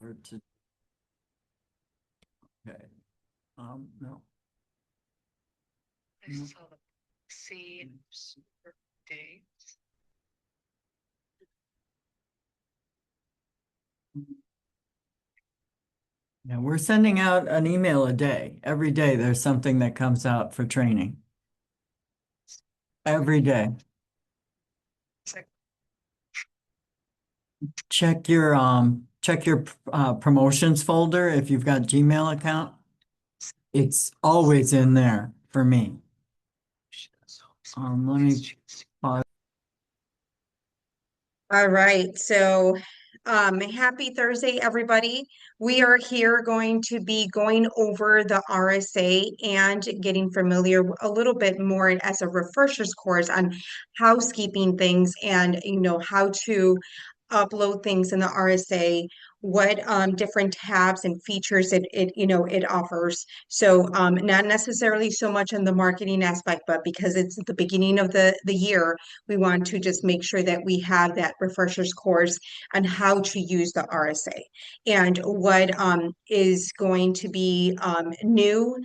Or to, okay, no. I saw the see super day. Yeah, we're sending out an email a day. Every day there's something that comes out for training. Every day. It's like, Check your promotions folder if you've got Gmail account. It's always in there for me. Let me pause. All right, so happy Thursday, everybody. We are here going to be going over the RSA and getting familiar a little bit more as a refresher's course on housekeeping things and how to upload things in the RSA, what different tabs and features it offers. So not necessarily so much in the marketing aspect, but because it's the beginning of the year, we want to just make sure that we have that refreshers course on how to use the RSA and what is going to be new,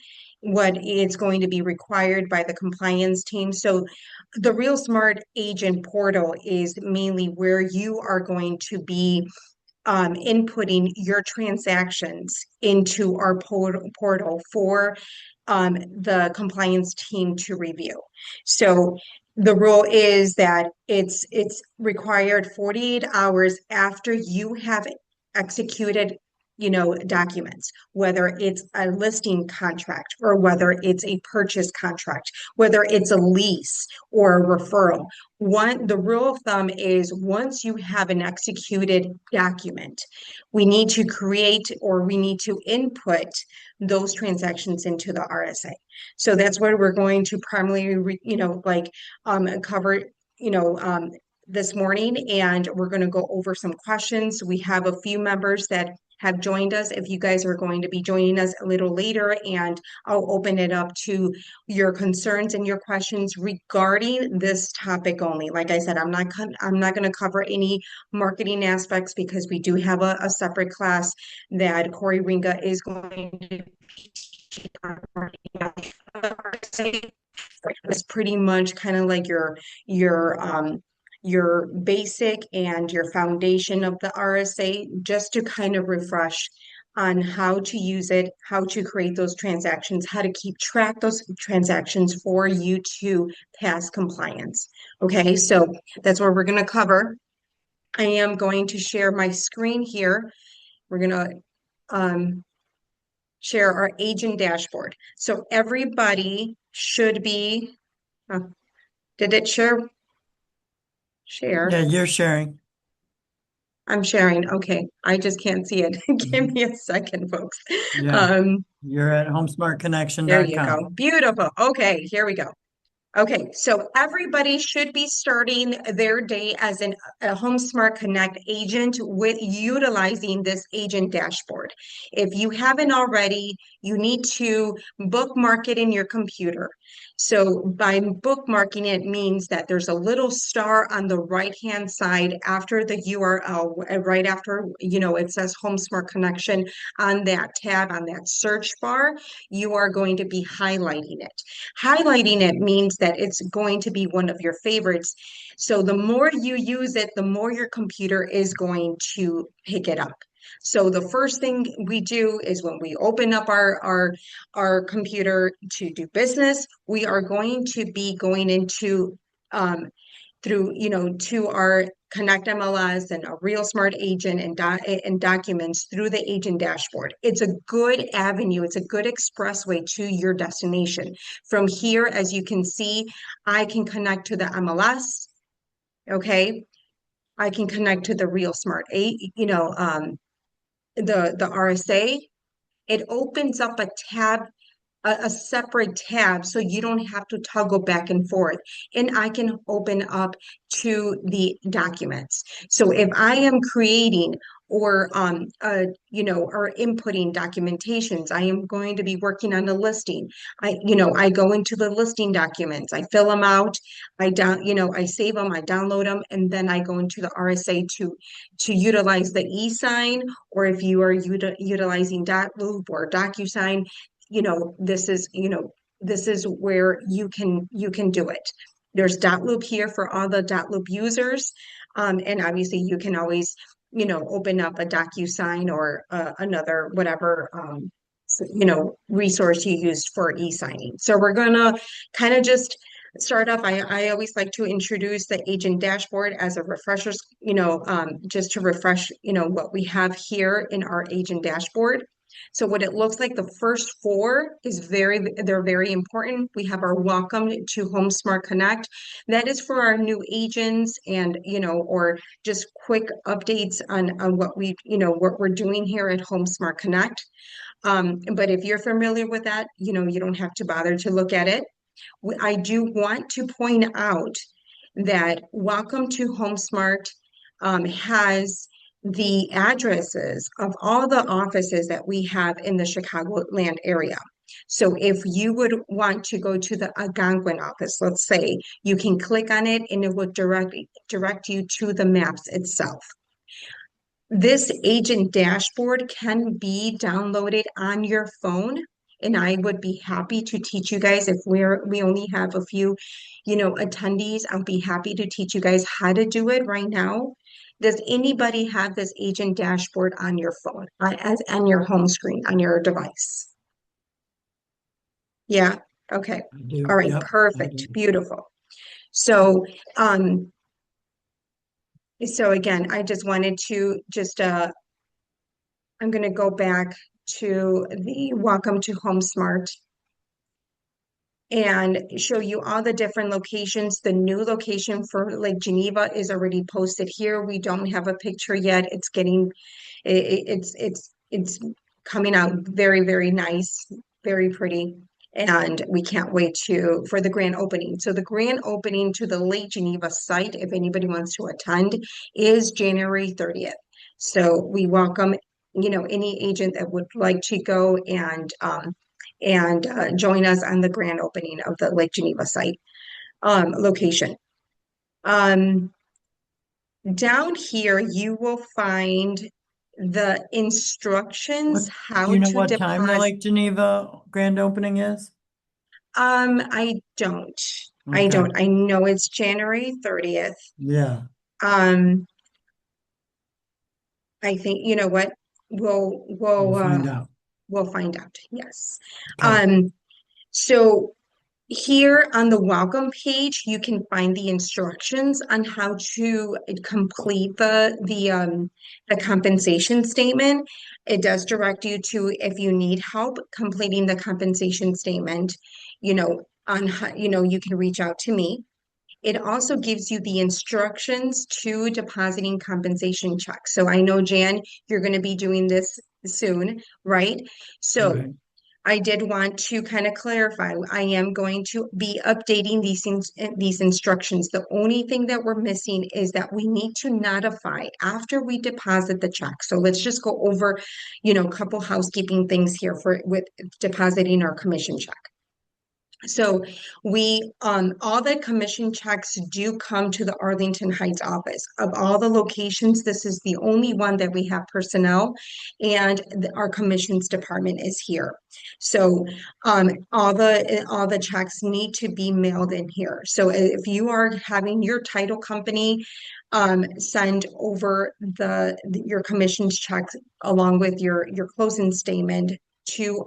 what is going to be required by the compliance team. So the Real Smart Agent portal is mainly where you are going to be inputting your transactions into our portal for the compliance team to review. So the rule is that it's required 48 hours after you have executed documents, whether it's a listing contract or whether it's a purchase contract, whether it's a lease or a referral. The rule of thumb is once you have an executed document, we need to create or we need to input those transactions into the RSA. So that's what we're going to primarily, cover, you know, um, this morning, and we're going to go over some questions. We have a few members that have joined us. If you guys are going to be joining us a little later, and I'll open it up to your concerns and your questions regarding this topic only. Like I said, I'm not going to cover any marketing aspects because we do have a separate class that Corey Ringa is going to it's pretty much kind of like your basic and your foundation of the RSA, just to kind of refresh on how to use it, how to create those transactions, how to keep track those transactions for you to pass compliance. Okay, so that's what we're going to cover. I am going to share my screen here. We're going to share our agent dashboard. So everybody should be, did it share? Yeah, Share. you're sharing. I'm sharing. Okay. I just can't see it. Give me a second, folks. Yeah, Um, you're at there you homesmartconnection.com. go. Beautiful. Okay, here we go. Okay, so everybody should be starting their day as a HomeSmart Connect agent with utilizing this agent dashboard. If you haven't already, you need to bookmark it in your computer. So by bookmarking it means that there's a little star on the right-hand side after the URL, right after, it says HomeSmart Connection on that tab, on that search bar, you are going to be highlighting it. Highlighting it means that it's going to be one of your favorites. So the more you use it, the more your computer is going to pick it up. So the first thing we do is when we open up our computer to do business, we are going to be going into through to our Connect MLS and a Real Smart Agent and documents through the agent dashboard. It's a good avenue. It's a good expressway to your destination. From here, as you can see, I can connect to the MLS. Okay, I can connect to the Real Smart the RSA. It opens up a tab, a separate tab, so you don't have to toggle back and forth. And I can open up to the documents. So if I am creating or inputting documentations. I am going to be working on a listing. I go into the listing documents, I fill them out, I save them, I download them, and then I go into the RSA to utilize the e-sign, or if you are utilizing Dotloop or DocuSign, this is where you can do it. There's Dotloop here for all the Dotloop users. And obviously you can always, open up a DocuSign or another whatever, resource you used for e-signing. So we're gonna kind of just start off. I always like to introduce the agent dashboard as a refresher, just to refresh, what we have here in our agent dashboard. So what it looks like, the first four they're very important. We have our welcome to Home Smart Connect. That is for our new agents and, or just quick updates on what we're doing here at Home Smart Connect. But if you're familiar with that, you don't have to bother to look at it. I do want to point out that Welcome to HomeSmart has the addresses of all the offices that we have in the Chicagoland area. So if you would want to go to the Algonquin office, let's say, you can click on it and it will direct you to the maps itself. This agent dashboard can be downloaded on your phone, and I would be happy to teach you guys if we only have a few, attendees. I'll be happy to teach you guys how to do it right now. Does anybody have this agent dashboard on your phone, as on your home screen, on your device? Yeah, okay. I do. All right, Yep, I perfect, do. beautiful. So, so again, I just wanted to I'm going to go back to the Welcome to HomeSmart and show you all the different locations. The new location for Lake Geneva is already posted here. We don't have a picture yet. It's getting, it's coming out very, very nice, very pretty. And we can't wait for the grand opening. So the grand opening to the Lake Geneva site, if anybody wants to attend, is January 30th. So we welcome, any agent that would like to go and join us on the grand opening of the Lake Geneva site location. Down here, you will find the instructions Do how you know to what time the deposit. Lake Geneva grand opening is? I don't. I Okay, don't. I know it's January 30th. yeah, Um, I think, you know what? We'll we'll we'll uh find out. we'll find out. Yes. Okay, Um, so here on the welcome page, you can find the instructions on how to complete the compensation statement. It does direct you to, if you need help completing the compensation statement, you can reach out to me. It also gives you the instructions to depositing compensation checks. So I know, Jan, you're going to be doing this soon, right? So right. I did want to kind of clarify. I am going to be updating these things, these instructions. The only thing that we're missing is that we need to notify after we deposit the check. So let's just go over, a couple housekeeping things here with depositing our commission check. So all the commission checks do come to the Arlington Heights office. Of all the locations, this is the only one that we have personnel, and our commissions department is here. So all the checks need to be mailed in here. So if you are having your title company send over your commissions checks along with your closing statement to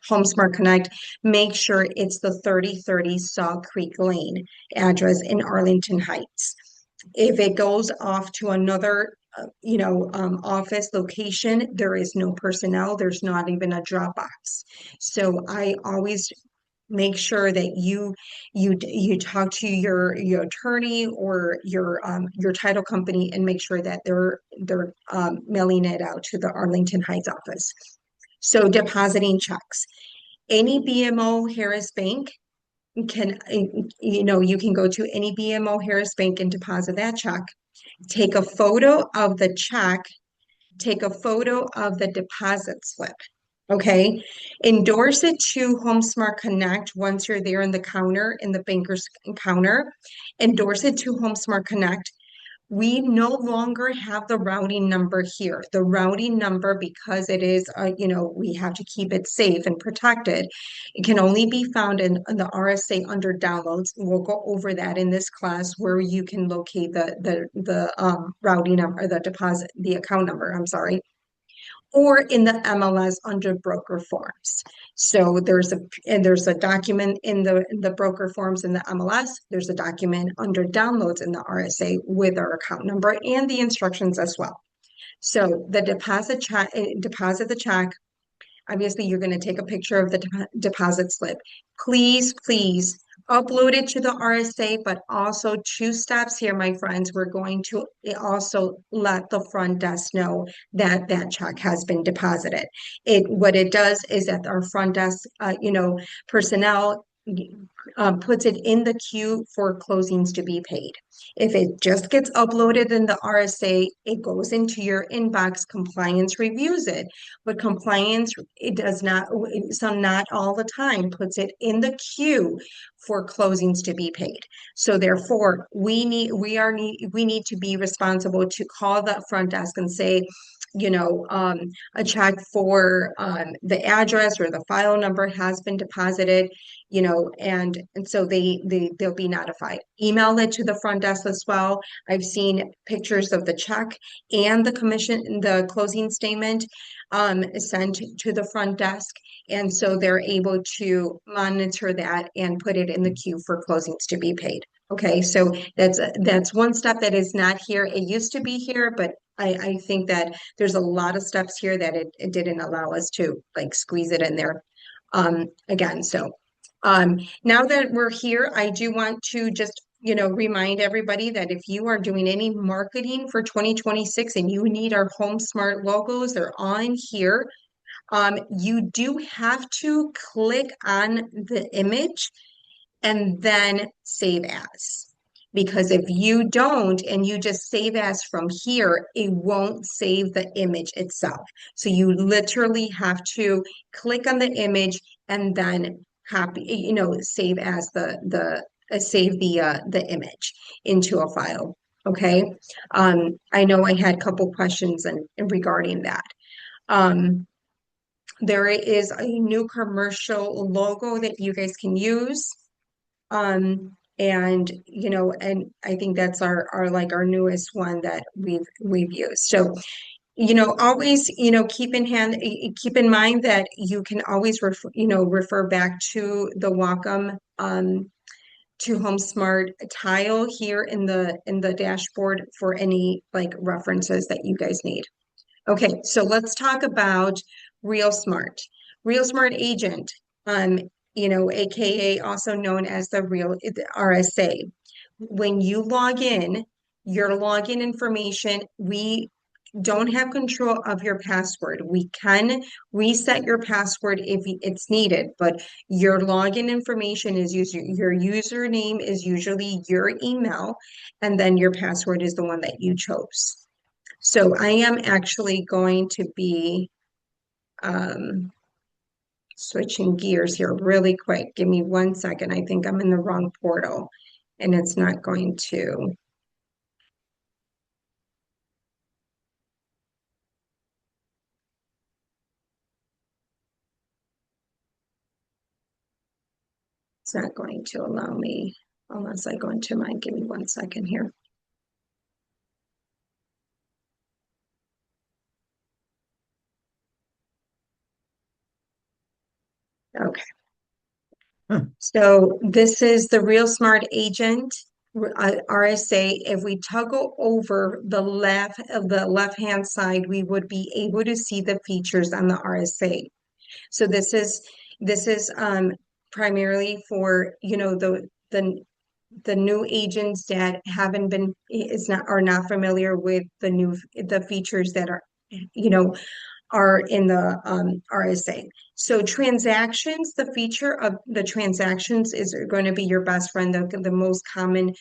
HomeSmart Connect, make sure it's the 3030 Saw Creek Lane address in Arlington Heights. If it goes off to another, office location, there is no personnel. There's not even a drop box. So I always make sure that you talk to your attorney or your title company and make sure that they're mailing it out to the Arlington Heights office. So depositing checks. Any BMO Harris Bank you can go to any BMO Harris Bank and deposit that check. Take a photo of the check take a photo of the deposit slip. Okay, endorse it to HomeSmart Connect once you're there in the counter, in the banker's counter. Endorse it to HomeSmart Connect. We no longer have the routing number here. The routing number, because it is, we have to keep it safe and protected. It can only be found in the RSA under downloads. We'll go over that in this class where you can locate the routing number, the deposit, the account number, I'm sorry, or in the MLS under broker forms. So there's a document in the broker forms in the MLS. There's a document under downloads in the RSA with our account number and the instructions as well. So the deposit the check. Obviously, you're going to take a picture of the deposit slip. Please upload it to the RSA, but also 2 steps here, my friends. We're going to also let the front desk know that that check has been deposited. What it does is that our front desk, personnel puts it in the queue for closings to be paid. If it just gets uploaded in the RSA, it goes into your inbox, compliance reviews it, but compliance, it does not, some not all the time, puts it in the queue for closings to be paid. So therefore, we need to be responsible to call the front desk and say, a check for the address or the file number has been deposited, and so they'll be notified. Email it to the front desk as well. I've seen pictures of the check and the closing statement sent to the front desk. And so they're able to monitor that and put it in the queue for closings to be paid. Okay, so that's one step that is not here. It used to be here, but I think that there's a lot of steps here that it didn't allow us to like squeeze it in there again. So now that we're here, I do want to just remind everybody that if you are doing any marketing for 2026 and you need our Home Smart logos, they're on here. You do have to click on the image and then save as. Because if you don't and you just save as from here, it won't save the image itself. So you literally have to click on the image and then save as the image into a file. Okay. I know I had a couple questions regarding that. There is a new commercial logo that you guys can use. And I think that's our newest one that we've used. So, always, keep in mind that you can always refer back to the welcome to HomeSmart tile here in the dashboard for any like references that you guys need. Okay, so let's talk about Real Smart. Real Smart Agent, AKA also known as the RSA. When you log in, your login information, we don't have control of your password. We can reset your password if it's needed, but your login information is your username is usually your email, and then your password is the one that you chose. So I am actually going to be switching gears here really quick. Give me 1 second. I think I'm in the wrong portal and it's not going to. It's not going to allow me unless I go into mine. Give me 1 second here. Okay. So this is the Real Smart Agent RSA. If we toggle over the left-hand side, we would be able to see the features on the RSA. So this is primarily for the new agents that are not familiar with the features that are in the RSA. So transactions, the feature of the transactions is going to be your best friend, the most common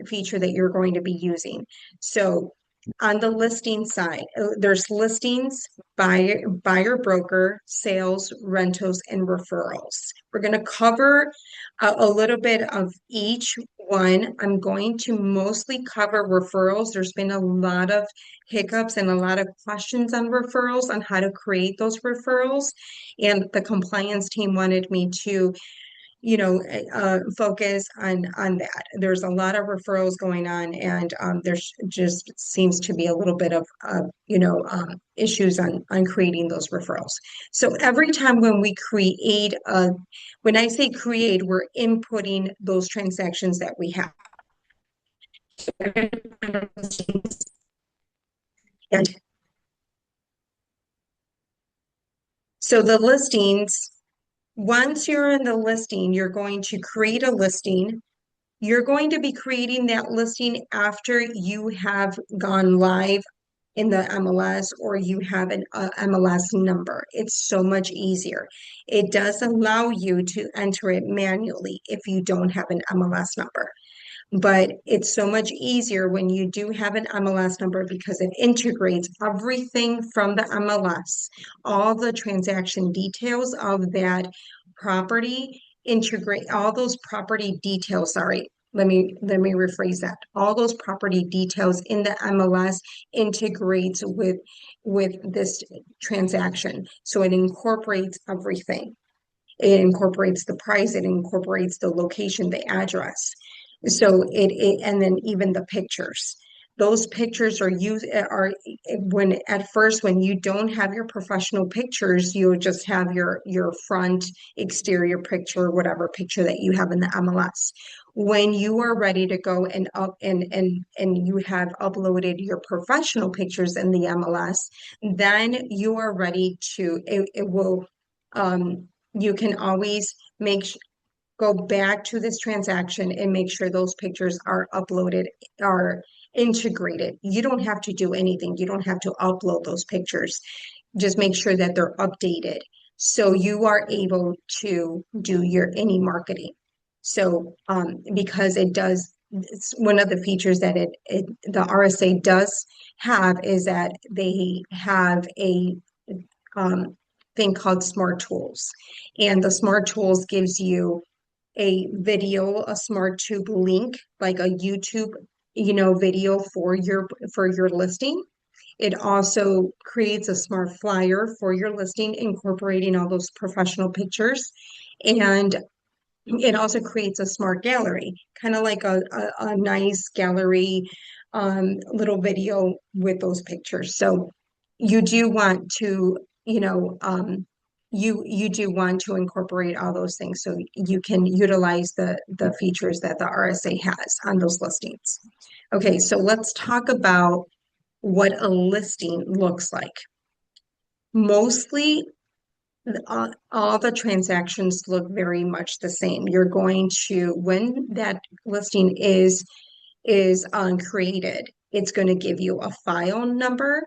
feature that you're going to be using. So On the listing side, there's listings, buyer broker, sales, rentals, and referrals. We're going to cover a little bit of each one. I'm going to mostly cover referrals. There's been a lot of hiccups and a lot of questions on referrals, on how to create those referrals. And the compliance team wanted me to focus on that. There's a lot of referrals going on, and there's just seems to be a little bit of issues on creating those referrals. So every time when I say create, we're inputting those transactions that we have. And so the listings, once you're in the listing, you're going to create a listing. You're going to be creating that listing after you have gone live in the MLS, or you have an MLS number. It's so much easier. It does allow you to enter it manually if you don't have an MLS number. But it's so much easier when you do have an MLS number, because it integrates everything from the MLS, all the transaction details of that property, integrate all those property details. Sorry, let me rephrase that. All those property details in the MLS integrates with this transaction. So it incorporates everything. It incorporates the price, it incorporates the location, the address. So and then even the pictures. Those pictures when at first, when you don't have your professional pictures, you'll just have your front exterior picture, whatever picture that you have in the MLS. When you are ready to go and you have uploaded your professional pictures in the MLS, then you are ready to it will you can always go back to this transaction and make sure those pictures are uploaded, are integrated. You don't have to do anything. You don't have to upload those pictures. Just make sure that they're updated so you are able to do any marketing. So because it's one of the features that the RSA does have, is that they have a thing called Smart Tools. And the Smart Tools gives you a Smart Tube link, like a YouTube, video for your listing. It also creates a smart flyer for your listing, incorporating all those professional pictures. And it also creates a smart gallery, kind of like a nice gallery, little video with those pictures. So you do want to, you do want to incorporate all those things so you can utilize the features that the RSA has on those listings. Okay, so let's talk about what a listing looks like. Mostly all the transactions look very much the same. You're going to, when that listing is created, it's going to give you a file number.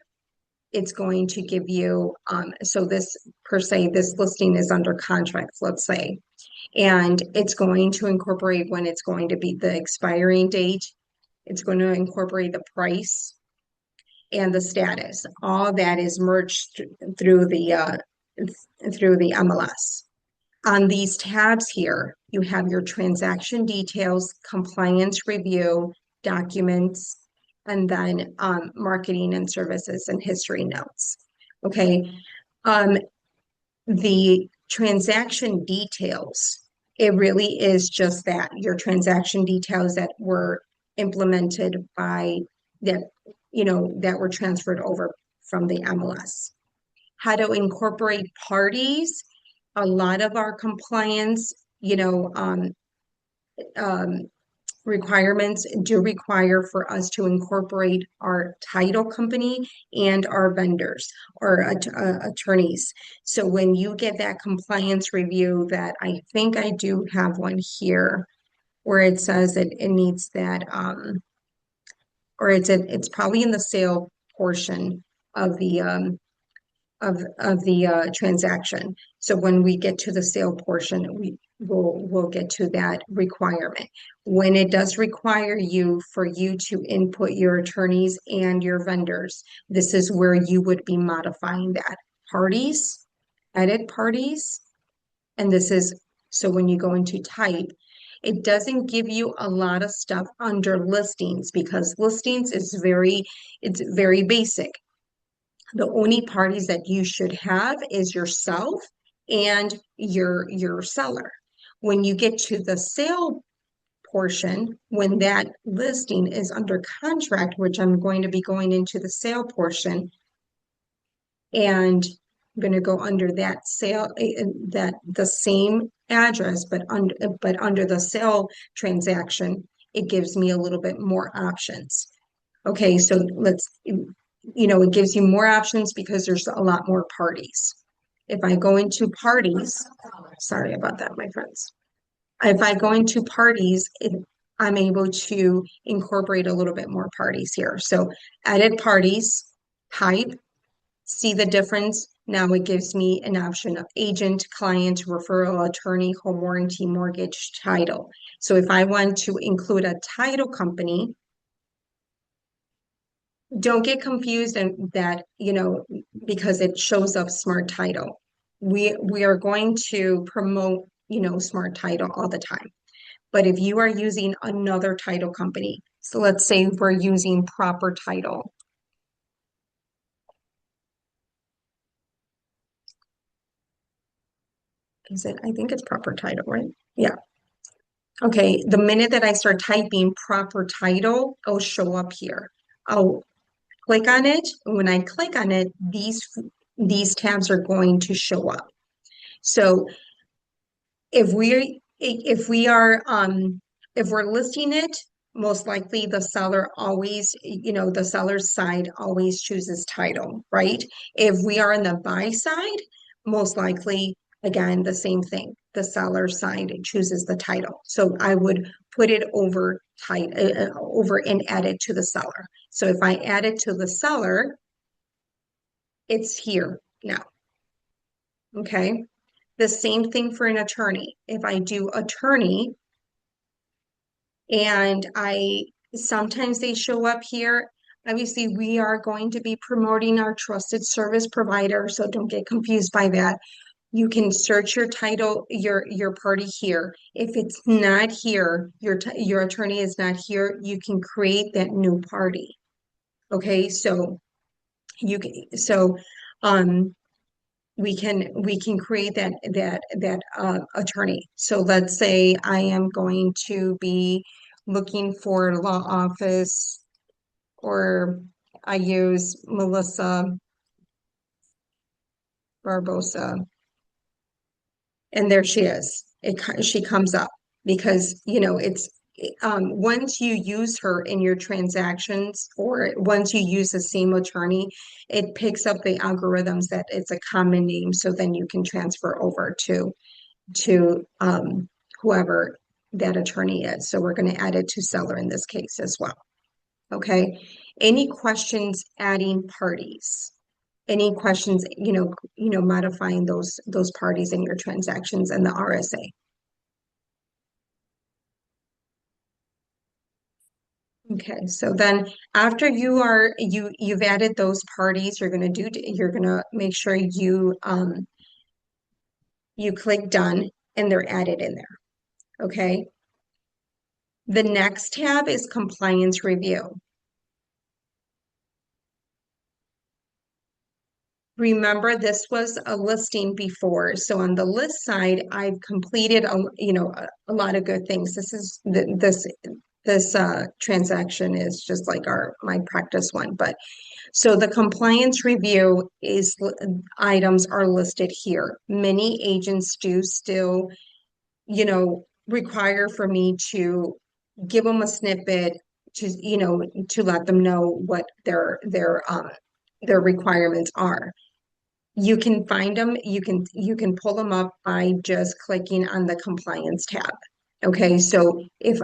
It's going to give you, so this listing is under contract, let's say, and it's going to incorporate when it's going to be the expiring date. It's going to incorporate the price and the status. All that is merged through the MLS. On these tabs here, you have your transaction details, compliance review, documents, and then marketing and services and history notes. Okay. The transaction details, it really is just that, your transaction details that were implemented that were transferred over from the MLS. How to incorporate parties. A lot of our compliance, requirements do require for us to incorporate our title company and our vendors or attorneys. So when you get that compliance review, that I think I do have one here where it says that it needs that, or it's probably in the sale portion of the transaction. So when we get to the sale portion, we'll get to that requirement. When it does require you for you to input your attorneys and your vendors, this is where you would be modifying that. Parties, edit parties, and this is, so when you go into type, it doesn't give you a lot of stuff under listings because listings is it's very basic. The only parties that you should have is yourself and your seller. When you get to the sale portion, when that listing is under contract, which I'm going to be going into the sale portion, and I'm going to go under that sale, that the same address, but under the sale transaction, it gives me a little bit more options. Okay, so it gives you more options because there's a lot more parties. If I go into parties, sorry about that, my friends. If I go into parties, I'm able to incorporate a little bit more parties here. So edit parties, type, see the difference. Now it gives me an option of agent, client, referral, attorney, home warranty, mortgage, title. So if I want to include a title company, don't get confused and that, because it shows up smart title. We are going to promote, smart title all the time. But if you are using another title company, so let's say we're using proper title. I think it's proper title, right? Yeah. Okay, the minute that I start typing proper title, it'll show up here. I'll click on it. When I click on it, these tabs are going to show up. So if we're listing it, most likely the seller always, the seller's side always chooses title, right? If we are on the buy side, most likely, again, the same thing. The seller side chooses the title. So I would put it over and add it to the seller. So if I add it to the seller, it's here now. Okay. The same thing for an attorney. If I do attorney, and sometimes they show up here. Obviously, we are going to be promoting our trusted service provider, so don't get confused by that. You can search your title, your party here. If it's not here, your attorney is not here, you can create that new party. Okay, so um we can create that attorney. So let's say I am going to be looking for a law office, or I use Melissa Barbosa, and there she is. She comes up because it's once you use her in your transactions, or once you use the same attorney, it picks up the algorithms that it's a common name, so then you can transfer over to whoever that attorney is. So we're going to add it to seller in this case as well. Okay. Any questions adding parties? Any questions, modifying those parties in your transactions and the RSA? Okay, so then after you've added those parties, you're gonna make sure you click done and they're added in there. Okay. The next tab is compliance review. Remember, this was a listing before. So on the list side, I've completed a lot of good things. This transaction is just like my practice one. But so the compliance review items are listed here. Many agents do still, require for me to give them a snippet to let them know what their requirements are. You can find them, you can pull them up by just clicking on the compliance tab. Okay, so if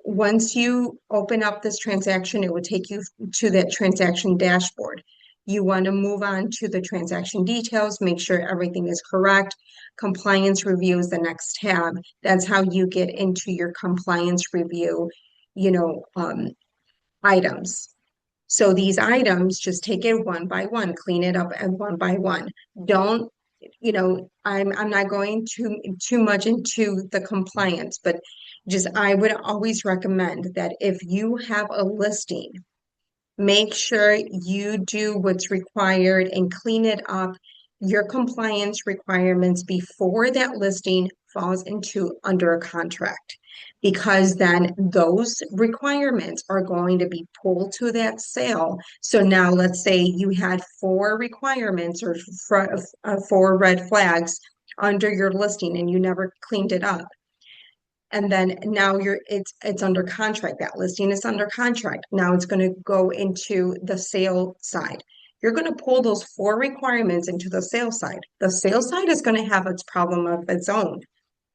once you open up this transaction, it would take you to that transaction dashboard. You want to move on to the transaction details, make sure everything is correct. Compliance review is the next tab. That's how you get into your compliance review, you know, items. So these items, just take it one by one, clean it up and one by one. Don't, I'm not going too much into the compliance, but just I would always recommend that if you have a listing, make sure you do what's required and clean it up, your compliance requirements before that listing falls into under a contract. Because then those requirements are going to be pulled to that sale. So now let's say you had four requirements or four red flags under your listing and you never cleaned it up, and then now it's under contract. That listing is under contract. Now it's going to go into the sale side. You're going to pull those four requirements into the sales side. The sales side is going to have its problem of its own,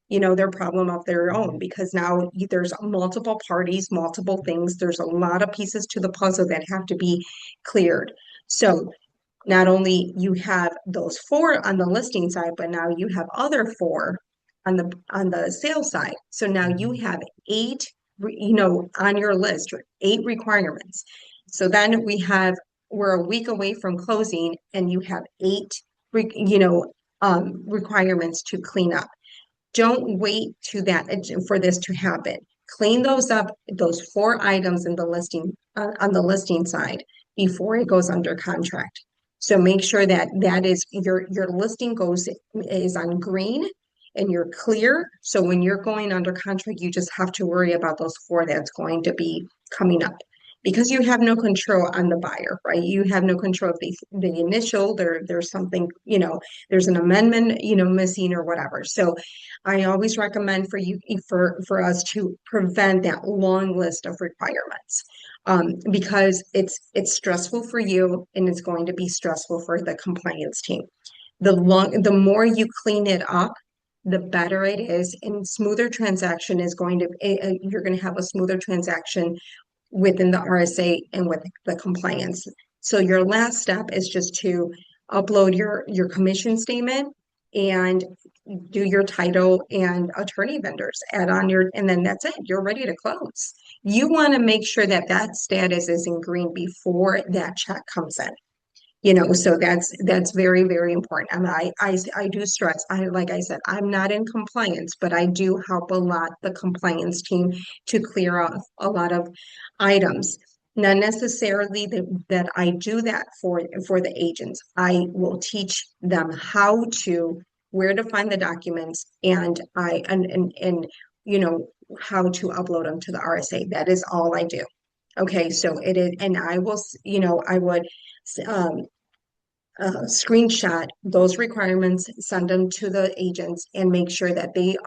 their problem of their own, because now there's multiple parties, multiple things. There's a lot of pieces to the puzzle that have to be cleared. So not only you have those four on the listing side, but now you have other four on the sales side. So now you have eight, on your list, eight requirements. So then we're a week away from closing, and you have eight, requirements to clean up. Don't wait for this to happen. Clean those up, those four items in the listing on the listing side before it goes under contract. So make sure that is your listing is on green and you're clear. So when you're going under contract, you just have to worry about those four that's going to be coming up, because you have no control on the buyer, right? You have no control of the initial, there's something, there's an amendment, missing or whatever. So I always recommend for us to prevent that long list of requirements, because it's stressful for you and it's going to be stressful for the compliance team. The more you clean it up, the better it is, and smoother transaction is going to, you're going to have a smoother transaction within the RSA and with the compliance. So your last step is just to upload your commission statement and do your title and attorney vendors, and then that's it. You're ready to close. You want to make sure that status is in green before that check comes in. So that's very, very important. And I do stress, like I said, I'm not in compliance, but I do help a lot the compliance team to clear off a lot of items. Not necessarily that I do that for the agents. I will teach them where to find the documents, and how to upload them to the RSA. That is all I do. Okay, so it is, and I will, I would screenshot those requirements, send them to the agents, and make sure that they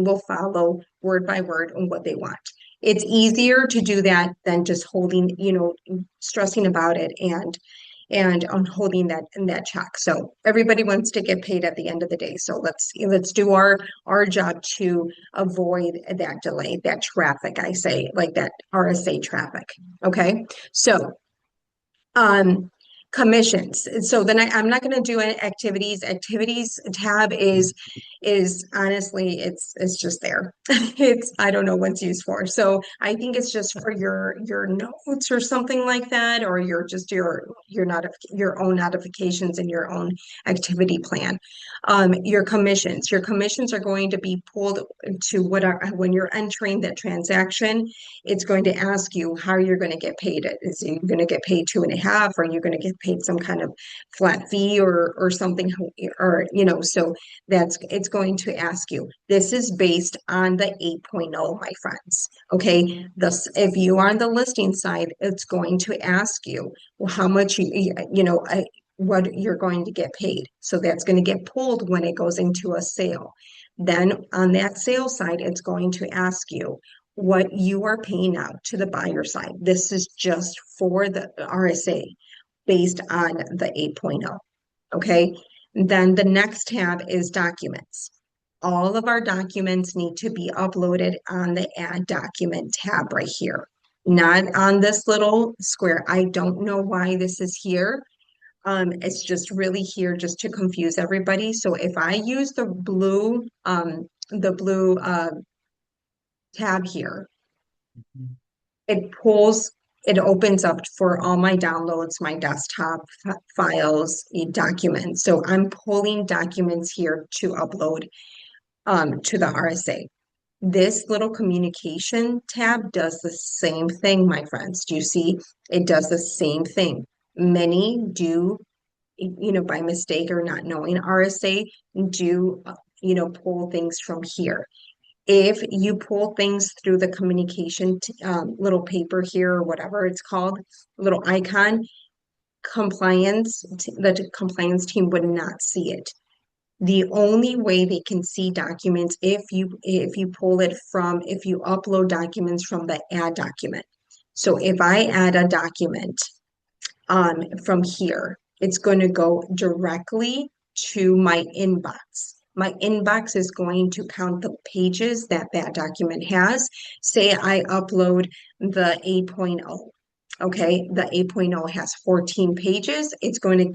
will follow word by word on what they want. It's easier to do that than just holding, stressing about it and on holding that check. So everybody wants to get paid at the end of the day. So let's do our job to avoid that delay, that traffic, I say, like that RSA traffic. Okay. So commissions. So then I'm not going to do any activities. Activities tab is honestly, it's just there. I don't know what it's used for. So I think it's just for your notes or something like that, or your own notifications and your own activity plan. Your commissions are going to be pulled to when you're entering that transaction. It's going to ask you how you're going to get paid. Is you going to get paid 2.5, or are you going to get paid some kind of flat fee or something, or so it's going to ask you. This is based on the 8.0, my friends. Okay, if you are on the listing side, it's going to ask you, well, how much what you're going to get paid. So that's going to get pulled when it goes into a sale. Then on that sale side, it's going to ask you what you are paying out to the buyer side. This is just for the RSA based on the 8.0. Okay. Then the next tab is documents. All of our documents need to be uploaded on the add document tab right here, not on this little square. I don't know why this is here. It's just really here just to confuse everybody. So if I use the blue tab here, Mhm. it pulls, it opens up for all my downloads, my desktop files, documents. So I'm pulling documents here to upload to the RSA. This little communication tab does the same thing, my friends. Do you see? It does the same thing. Many do, by mistake or not knowing RSA, do, pull things from here. If you pull things through the communication little paper here or whatever it's called, little icon, the compliance team would not see it. The only way they can see documents if you upload documents from the add document. So if I add a document from here, it's going to go directly to my inbox. My inbox is going to count the pages that that document has. Say I upload the 8.0. Okay, the 8.0 has 14 pages. It's going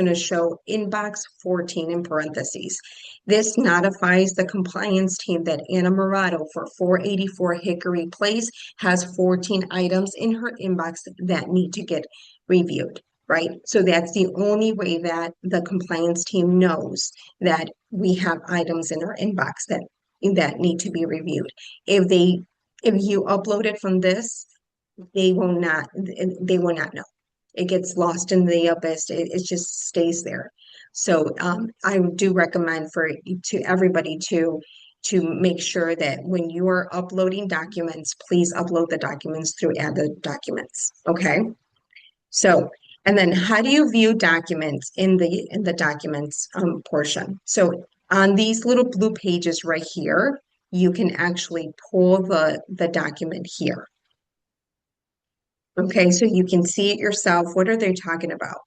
to show inbox 14 in parentheses. This notifies the compliance team that Ana Morado for 484 Hickory Place has 14 items in her inbox that need to get reviewed, right? So that's the only way that the compliance team knows that we have items in our inbox that need to be reviewed. If you upload it from this, they will not know. It gets lost in the abyss. It just stays there. So I do recommend to everybody to make sure that when you are uploading documents, please upload the documents through Add the Documents. Okay. So, and then how do you view documents in the documents portion? So on these little blue pages right here, you can actually pull the document here. Okay, so you can see it yourself. What are they talking about?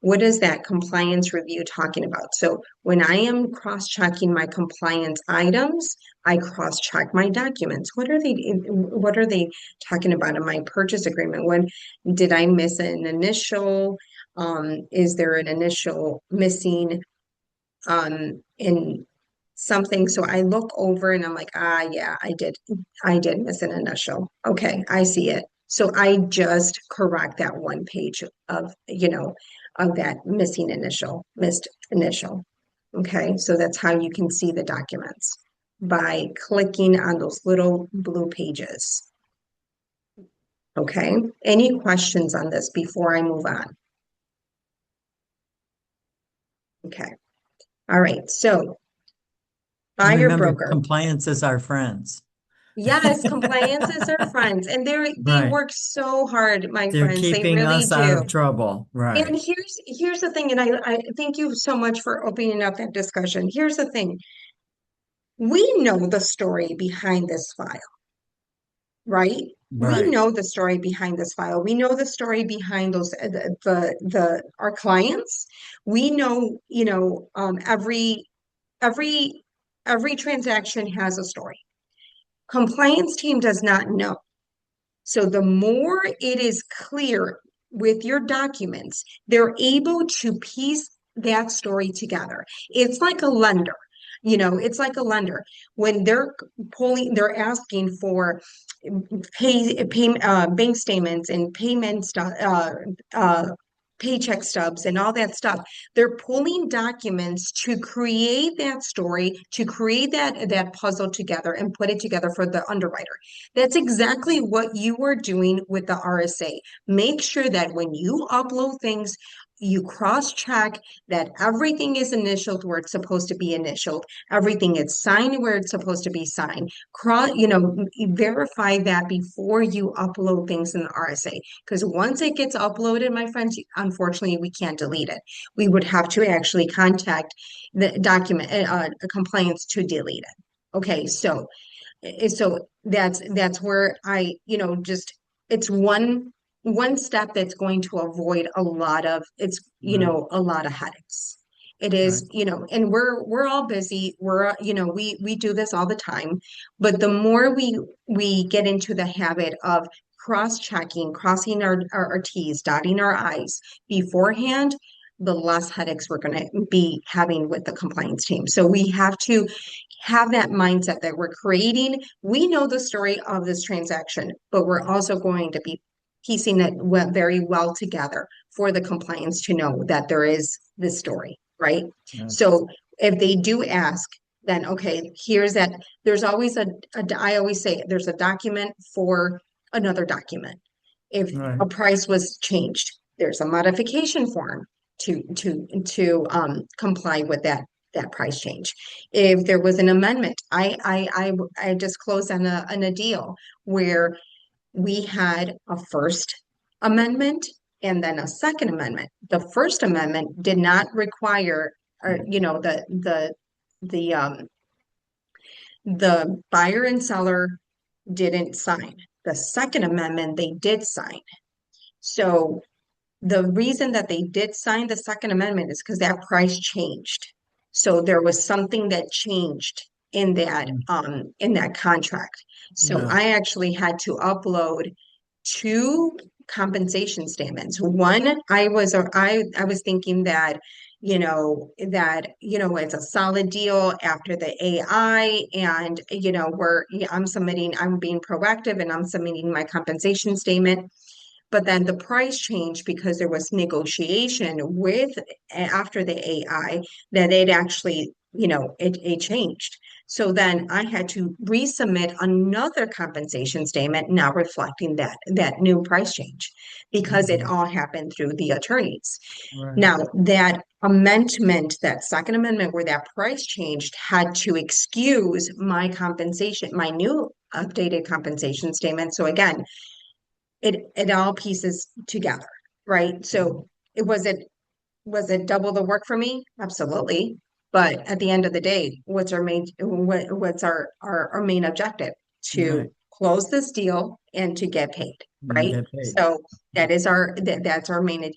What is that compliance review talking about? So when I am cross-checking my compliance items, I cross-check my documents. What are they talking about in my purchase agreement? When did I miss an initial? Is there an initial missing in something? So I look over and I'm like, yeah, I did miss an initial. Okay, I see it. So I just correct that one page of that missed initial. Okay, so that's how you can see the documents by clicking on those little blue pages. Okay, any questions on this before I move on? Okay, all right, so And buyer remember, broker. compliance is our friends. Yes, compliance is our friends, and they Right. work so hard, my They're friends. They keeping really us out do. of trouble. And Right. here's the thing, and I thank you so much for opening up that discussion. Here's the thing. We know the story behind this file, right? We Right. know the story behind this file. We know the story behind those our clients. We know, every every transaction has a story. Compliance team does not know. So the more it is clear with your documents, they're able to piece that story together. It's like a lender. It's like a lender when they're asking for bank statements and payment stuff, paycheck stubs and all that stuff. They're pulling documents to create that story, to create that puzzle together and put it together for the underwriter. That's exactly what you are doing with the RSA. Make sure that when you upload things, you cross-check that everything is initialed where it's supposed to be initialed, everything is signed where it's supposed to be signed. Verify that before you upload things in the RSA. Because once it gets uploaded, my friends, unfortunately, we can't delete it. We would have to actually contact the document compliance to delete it. Okay, so that's where just it's one step that's going to avoid Right. a lot of headaches. It Right. is, and we're all busy. We do this all the time, but the more we get into the habit of cross-checking, crossing our T's, dotting our I's beforehand, the less headaches we're going to be having with the compliance team. So we have to have that mindset that we know the story of this transaction, but we're also going to be piecing it very well together for the compliance to know that there is this story, right? Yes. So if they do ask, then okay, here's that. There's always I always say there's a document for another document. If Right. a price was changed, there's a modification form to comply with that price change. If there was an amendment, I just closed on a deal where we had a first amendment and then a second amendment. The first amendment did not require, or the the buyer and seller didn't sign. The second amendment they did sign. So the reason that they did sign the second amendment is because that price changed. So there was something that changed in that contract. So Yeah. I actually had to upload two compensation statements. One, I was thinking that it's a solid deal after the AI, and I'm being proactive and I'm submitting my compensation statement. But then the price changed because there was negotiation with after the AI that it actually, it changed. So then I had to resubmit another compensation statement now reflecting that new price change because it all happened through the attorneys. Right. Now that amendment, that second amendment where that price changed had to excuse my compensation, my new updated compensation statement. So again, it all pieces together, right? So was it double the work for me? Absolutely. But at the end of the day, what's our main objective? Right. To close this deal and to get paid, And right? get paid. So that's our main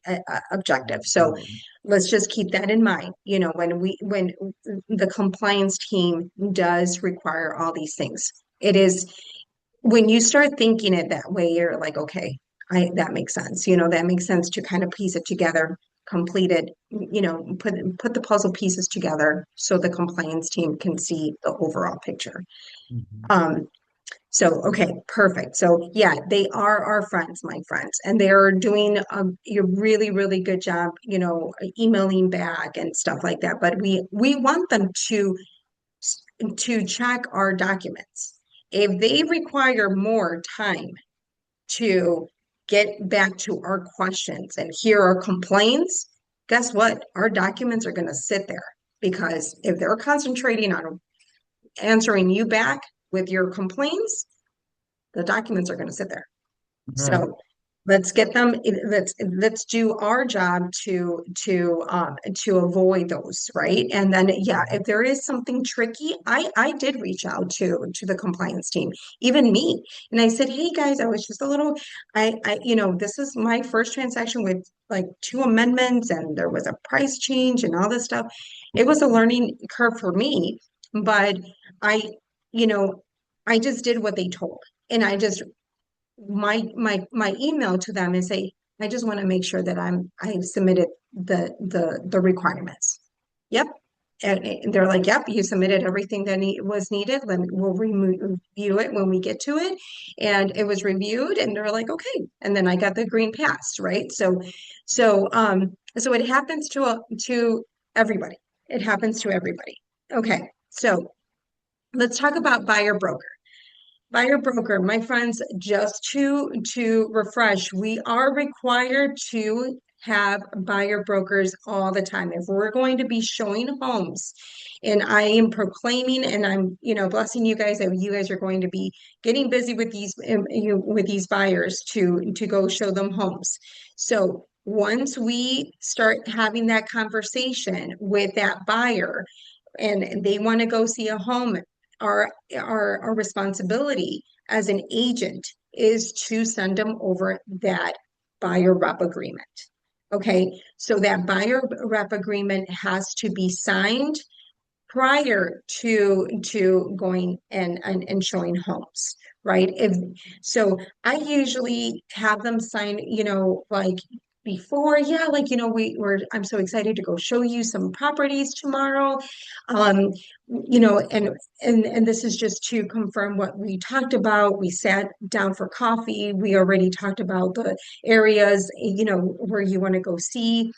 objective. So let's just keep that in mind. When the compliance team does require all these things, it is when you start thinking it that way, you're like, okay, that makes sense. That makes sense to kind of piece it together, complete it, put the puzzle pieces together so the compliance team can see the overall picture. Mhm. So, okay, perfect. So yeah, they are our friends, my friends, and they are doing a really, really good job, emailing back and stuff like that. But we want them to check our documents. If they require more time to get back to our questions and hear our complaints, guess what? Our documents are going to sit there because if they're concentrating on answering you back with your complaints, the documents are going to sit there. Right. So let's get them, let's do our job to avoid those, right? And then yeah, if there is something tricky, I did reach out to the compliance team, even me, and I said, hey guys, I was just a little, this is my first transaction with like two amendments and there was a price change and all this stuff. It was a learning curve for me, but I you know I just did what they told, and I just my email to them and say, I just want to make sure that I've submitted the requirements. Yep. And they're like, yep, you submitted everything that was needed. We'll review it when we get to it. And it was reviewed, and they're like, okay. And then I got the green pass, right? So it happens to everybody. It happens to everybody. Okay. So let's talk about buyer broker. Buyer broker, my friends, just to refresh, we are required to have buyer brokers all the time. If we're going to be showing homes, and I am proclaiming and I'm, blessing you guys that you guys are going to be getting busy with these buyers to go show them homes. So once we start having that conversation with that buyer and they want to go see a home, our responsibility as an agent is to send them over that buyer rep agreement. Okay, so that buyer rep agreement has to be signed prior to going and showing homes, right? If so, I usually have them sign, like before, yeah, like I'm so excited to go show you some properties tomorrow. Um, and this is just to confirm what we talked about. We sat down for coffee. We already talked about the areas, where you want to go see,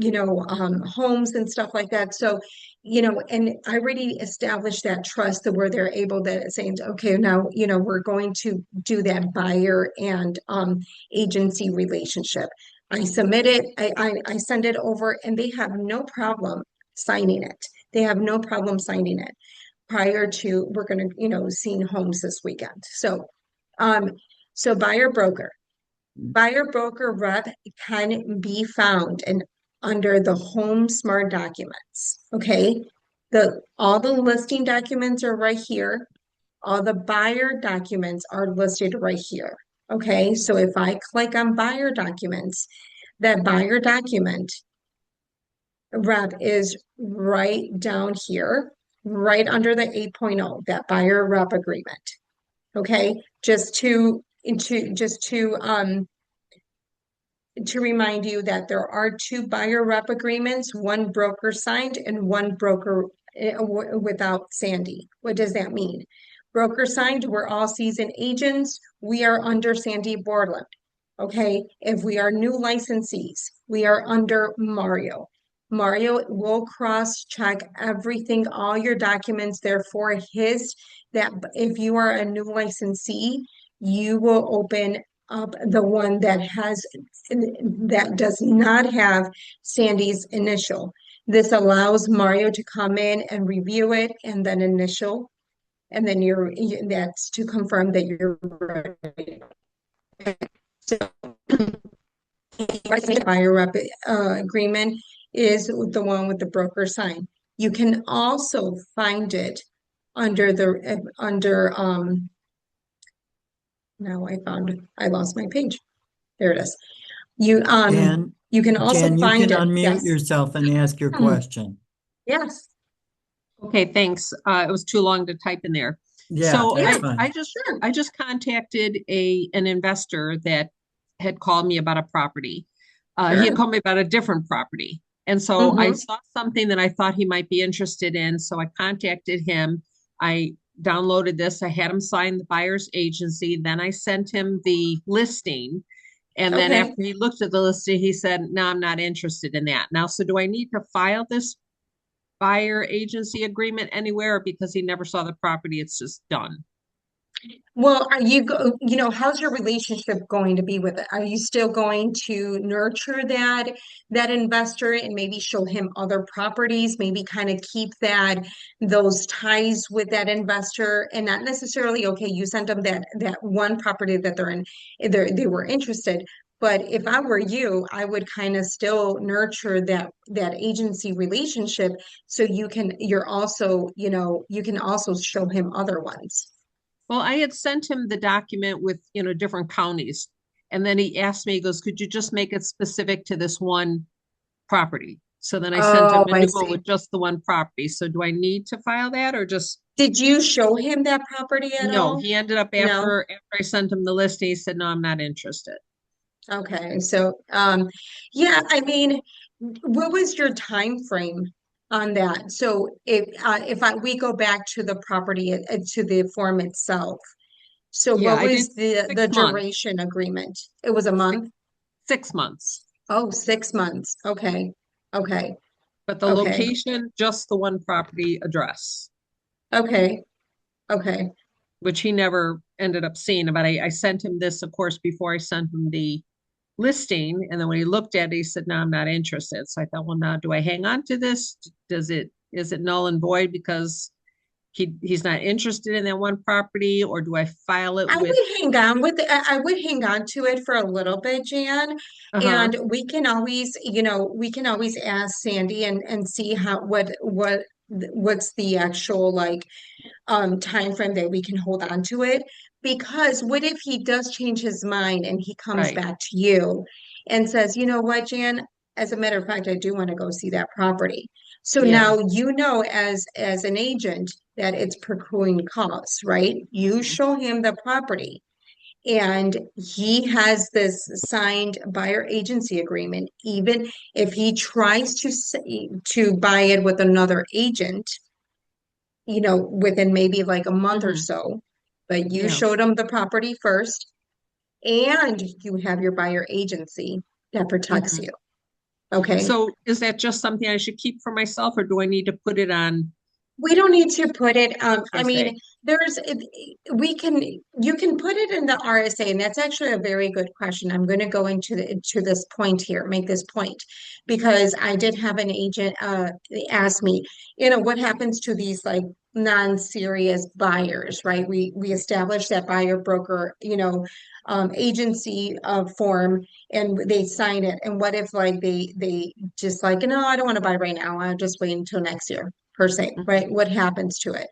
homes and stuff like that. So, and I already established that trust that where they're able to say, okay, now, we're going to do that buyer and agency relationship. I submit it, I send it over, and they have no problem signing it. They have no problem signing it prior to we're going to, seeing homes this weekend. Um, so buyer broker rep can be found and under the home smart documents. Okay. All the listing documents are right here. All the buyer documents are listed right here. Okay. So if I click on buyer documents, that buyer document rep is right down here, right under the 8.0, that buyer rep agreement. Okay. To remind you that there are two buyer rep agreements, one broker signed and one broker without Sandy. What does that mean? Broker signed, we're all seasoned agents. We are under Sandy Borland. Okay. If we are new licensees, we are under Mario. Mario will cross check everything, all your documents. Therefore, that if you are a new licensee, you will open up the one that does not have Sandy's initial. This allows Mario to come in and review it and then initial, and then that's to confirm that you're ready. So, buyer rep agreement is the one with the broker sign. You can also find it under now I lost my page. There it is. Jan, You can also Jan, you find can it. unmute Yes. yourself and ask your question. Yes. Okay, thanks. It was too long to type in there. Yeah, So that's I, fine. I just contacted an investor that had called me about a property. He had Sure. called me about a different property. And so I Mhm. saw something that I thought he might be interested in. So I contacted him. I downloaded this. I had him sign the buyer's agency. Then I sent him the listing. And then Okay. after he looked at the listing, he said, no, I'm not interested in that. Now, so do I need to file this buyer agency agreement anywhere, or because he never saw the property, it's just done? Well, how's your relationship going to be with it? Are you still going to nurture that investor and maybe show him other properties, maybe kind of keep those ties with that investor and not necessarily, okay, you sent them that one property that they were interested. But if I were you, I would kind of still nurture that agency relationship so you can also show him other ones. Well, I had sent him the document with, different counties. And then he asked me, he goes, could you just make it specific to this one property? So then I sent him Oh, a I new one see. with just the one property. So do I need to file that or just Did you show him that property at no? all? He ended up No? after I sent him the list, he said, no, I'm not interested. Okay. So, yeah, I mean, what was your time frame on that? So we go back to the property, to the form itself. So Yeah, what I did was the 6 months. duration agreement? It was a Six, month? 6 months. Oh, 6 months. Okay. Okay. But the Okay. location, just the one property address, Okay. Okay. which he never ended up seeing. But I sent him this, of course, before I sent him the listing. And then when he looked at it, he said, no, I'm not interested. So I thought, well, now do I hang on to this? Is it null and void because he's not interested in that one property, or do I file it with I would hang on to it for a little bit, Jan. uh-huh, And we can always ask Sandy and see what's the actual like time frame that we can hold on to it. Because what if he does change his mind and he comes right. back to you and says, you know what, Jan? as a matter of fact, I do want to go see that property. So Yeah. now you know as an agent that it's procuring costs, right? You Mhm. show him the property and he has this signed buyer agency agreement. Even if he tries to buy it with another agent, within maybe like a month or Mhm. so, but you Yeah. showed him the property first and you have your buyer agency that protects Mhm. you. Okay. So is that just something I should keep for myself, or do I need to put it on We don't need to put it, I mean, RSA? you can put it in the RSA, and that's actually a very good question. I'm going to go to this point here, make this point, because I did have an agent, ask me, what happens to these like non-serious buyers, right? We established that buyer broker, agency form and they sign it. And what if like they just like, no, I don't want to buy right now. I'll just wait until next year per se, Mhm. right? What happens to it?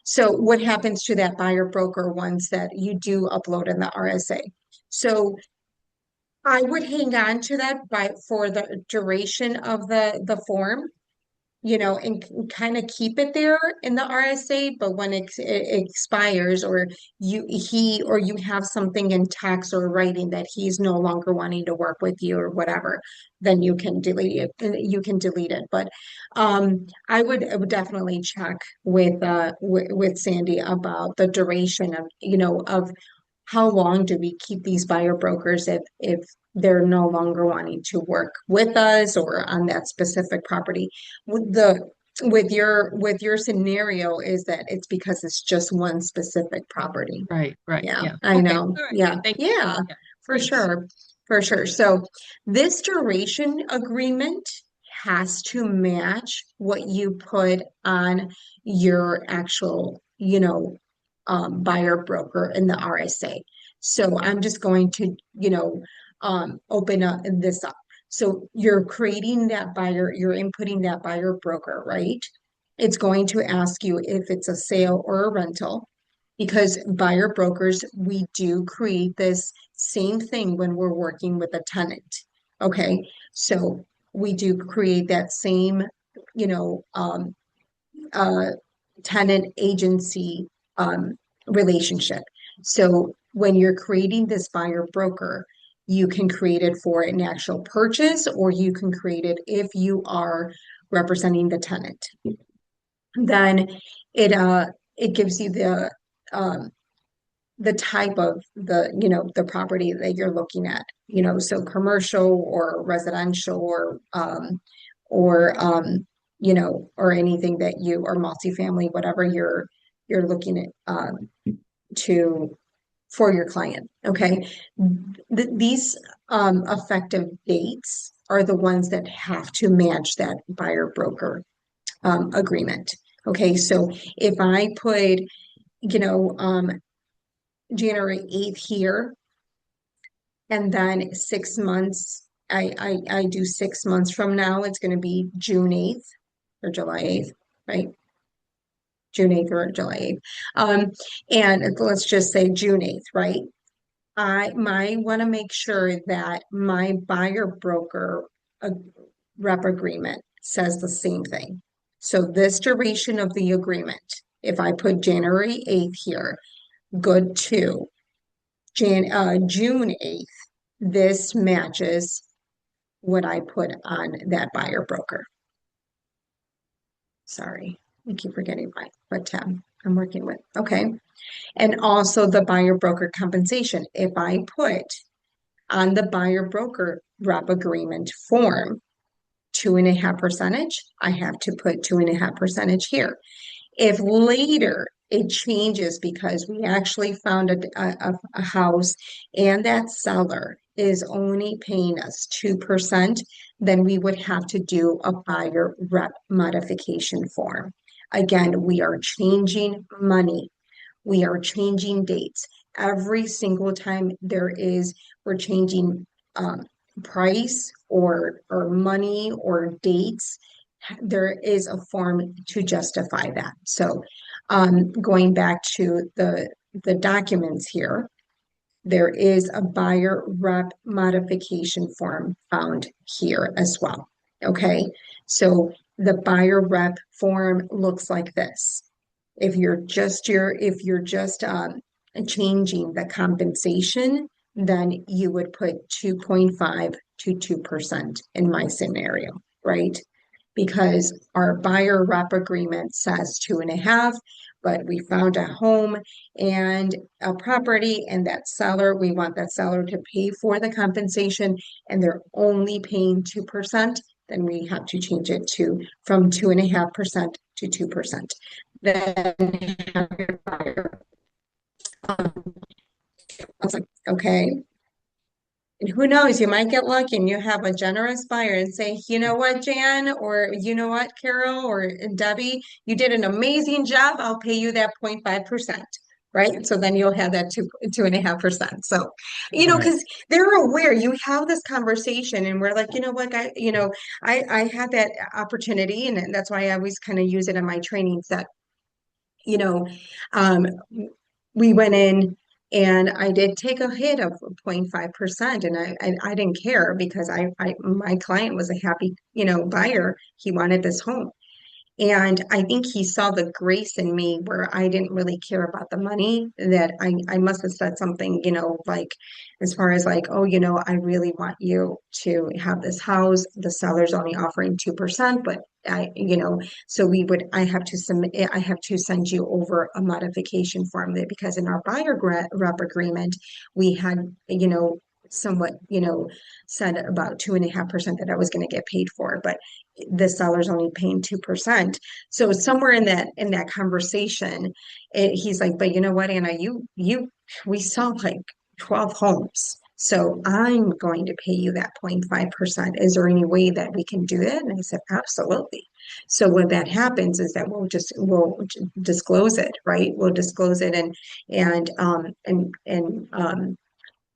So what happens to that buyer broker once that you do upload in the RSA? So I would hang on to that for the duration of the form, and kind of keep it there in the RSA, but when it expires or you have something in text or writing that he's no longer wanting to work with you or whatever, then you can delete it. You can delete it. But I would definitely check with Sandy about the duration of how long do we keep these buyer brokers if they're no longer wanting to work with us or on that specific property. With your scenario is that it's because it's just one specific property. Right, right. Yeah, Yeah. I Okay. know. All right. Yeah, Thank you. yeah, Yeah. for Thanks. sure. For sure. So this duration agreement has to match what you put on your actual, buyer broker in the RSA. So I'm just going to, open up this up. So you're creating that buyer, you're inputting that buyer broker, right? It's going to ask you if it's a sale or a rental because buyer brokers, we do create this same thing when we're working with a tenant. Okay, so we do create that same, you know, uh, tenant agency relationship. So when you're creating this buyer broker, you can create it for an actual purchase or you can create it if you are representing the tenant. Then it uh it gives you um the type of the property that you're looking at, so commercial or residential or anything that you or multifamily, whatever you're looking at to for your client. Okay. These effective dates are the ones that have to match that buyer broker agreement. Okay, so if I put, January 8th here, and then 6 months, I do 6 months from now, it's going to be June 8th or July 8th, right? June 8th or July 8th. And let's just say June 8th, right? I might want to make sure that my buyer broker uh, rep agreement says the same thing. So this duration of the agreement, if I put January 8th here, good to June 8th, this matches what I put on that buyer broker. Sorry, I keep forgetting what tab I'm working with. Okay. And also the buyer broker compensation. If I put on the buyer broker rep agreement form 2.5%, I have to put 2.5% here. If later it changes because we actually found a house and that seller is only paying us 2%, then we would have to do a buyer rep modification form. Again, we are changing money. We are changing dates. Every single time we're changing price or money or dates, there is a form to justify that. So going back to the documents here, there is a buyer rep modification form found here as well. Okay, so the buyer rep form looks like this. If you're just changing the compensation, then you would put 2.5 to 2% in my scenario, right? Because our buyer rep agreement says 2.5, but we found a home and a property, and that seller, we want that seller to pay for the compensation, and they're only paying 2%, then we have to change it to from 2.5% to 2%. Then have your buyer. I was like, okay. And who knows, you might get lucky and you have a generous buyer and say, you know what, Jan, or you know what, Carol, or Debbie, you did an amazing job. I'll pay you that 0.5%. Right. So then you'll have that 2.5%. So, Right. because they're aware you have this conversation and we're like, you know what, guy, I had that opportunity, and that's why I always kind of use it in my trainings that, you know, um, we went in and I did take a hit of 0.5%, and I didn't care because my client was a happy, buyer. He wanted this home. And I think he saw the grace in me where I didn't really care about the money, that I must have said something, like as far as like, oh, I really want you to have this house. The seller's only offering 2%, but so I have to submit, I have to send you over a modification form that, because in our buyer rep agreement, we had, somewhat, said about 2.5% that I was going to get paid for, but the seller's only paying 2%. So somewhere in that conversation, he's like, but you know what, Anna, we saw like 12 homes. So I'm going to pay you that 0.5%. Is there any way that we can do that? And I said, absolutely. So what that happens is that we'll disclose it, right? We'll disclose it and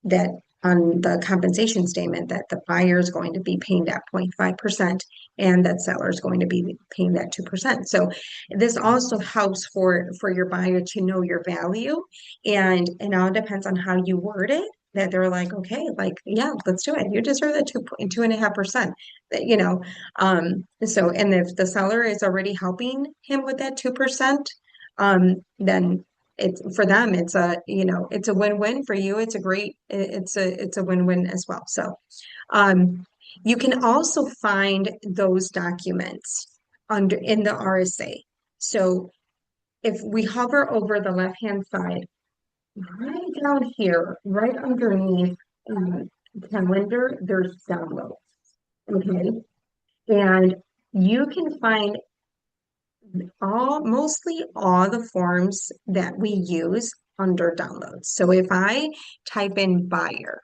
that on the compensation statement that the buyer is going to be paying that 0.5% and that seller is going to be paying that 2%. So this also helps for your buyer to know your value, and it all depends on how you word it, that they're like, okay, like, yeah, let's do it. You deserve that 2.5%. That, so, and if the seller is already helping him with that 2%, then it's for them, it's a win-win. For you, it's a win-win as well. So you can also find those documents under in the RSA. So if we hover over the left-hand side, right down here, right underneath calendar, there's downloads. Okay. And you can find mostly all the forms that we use under downloads. So if I type in buyer,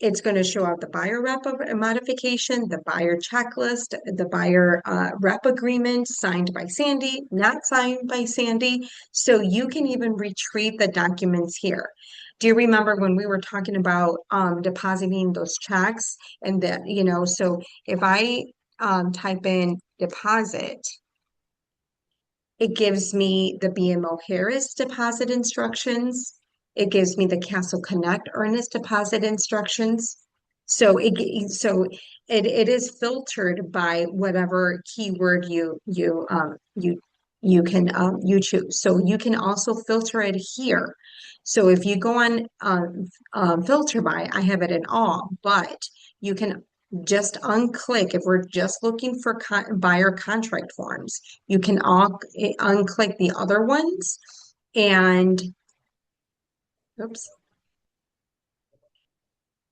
it's going to show out the buyer rep modification, the buyer checklist, the buyer rep agreement signed by Sandy, not signed by Sandy. So you can even retrieve the documents here. Do you remember when we were talking about depositing those checks and that, so if I type in deposit, it gives me the BMO Harris deposit instructions. It gives me the Castle Connect earnest deposit instructions. So it is filtered by whatever keyword you choose. So you can also filter it here. So if you go on filter by, I have it in all, but you can just unclick. If we're just looking for buyer contract forms, you can unclick the other ones and oops,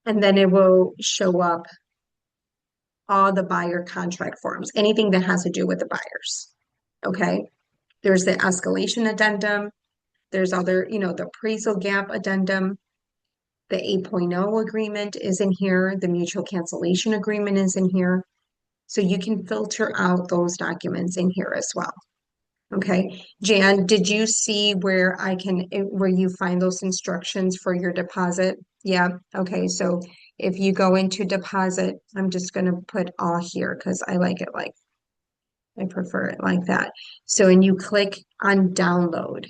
and then it will show up all the buyer contract forms, anything that has to do with the buyers. Okay. There's the escalation addendum. There's other, the appraisal gap addendum. The 8.0 agreement is in here. The mutual cancellation agreement is in here. So you can filter out those documents in here as well. Okay. Jan, did you see where where you find those instructions for your deposit? Yeah. Okay. So if you go into deposit, I'm just going to put all here because I like it I prefer it like that. So, and you click on download.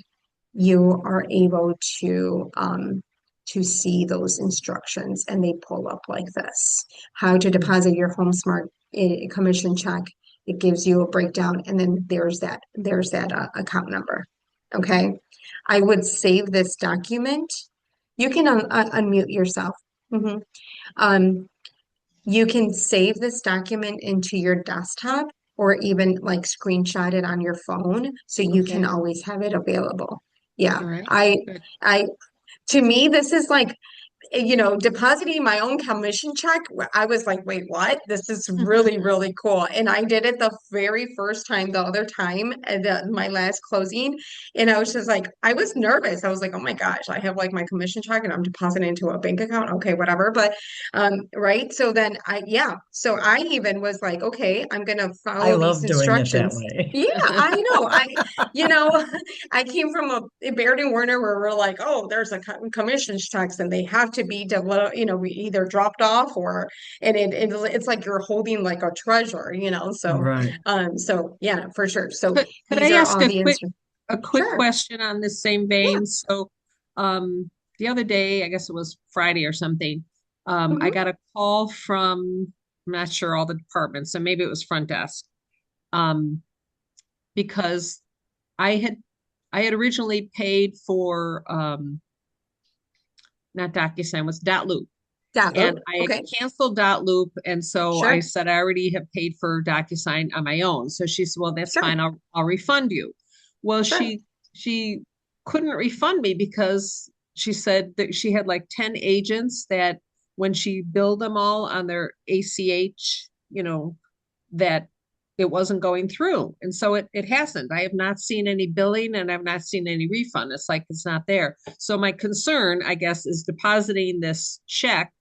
you are able to see those instructions, and they pull up like this. How to deposit your HomeSmart commission check. It gives you a breakdown, and then there's that account number. Okay. I would save this document. You can unmute yourself. Mhm. Um, you can save this document into your desktop or even like screenshot it on your phone so you can Okay. always have it available. Yeah, All right. I Good. I to me this is like depositing my own commission check. I was like, wait, what? This is really, really cool. And I did it the very first time, the other time at my last closing. And I was just like, I was nervous. I was like, oh my gosh, I have like my commission check and I'm depositing into a bank account. Okay, whatever. But right. So then so I even was like, okay, I'm gonna I follow these love doing it that instructions. way. Yeah, I know. You know, I came from a Baird and Werner where we're like, oh, there's a commissions checks and they have to be, either dropped off or, and it's like you're holding like a treasure, so, Right. so yeah, for sure. So Could these I are ask all the instructions. a quick Sure. question on this same Yeah. vein? So, the other day, I guess it was Friday or something, I Mhm. got a call from, I'm not sure all the departments, so maybe it was front desk. Um, because I had I had originally paid for not DocuSign, was Dotloop. That And loop. I had Okay. canceled Dotloop. And so I Sure. said, I already have paid for DocuSign on my own. So she said, well, that's Sure. fine. I'll refund you. Well, Sure. she couldn't refund me because she said that she had like 10 agents that when she billed them all on their ACH, that it wasn't going through. And so it hasn't. I have not seen any billing and I've not seen any refund. It's like it's not there. So my concern, I guess, is depositing this check.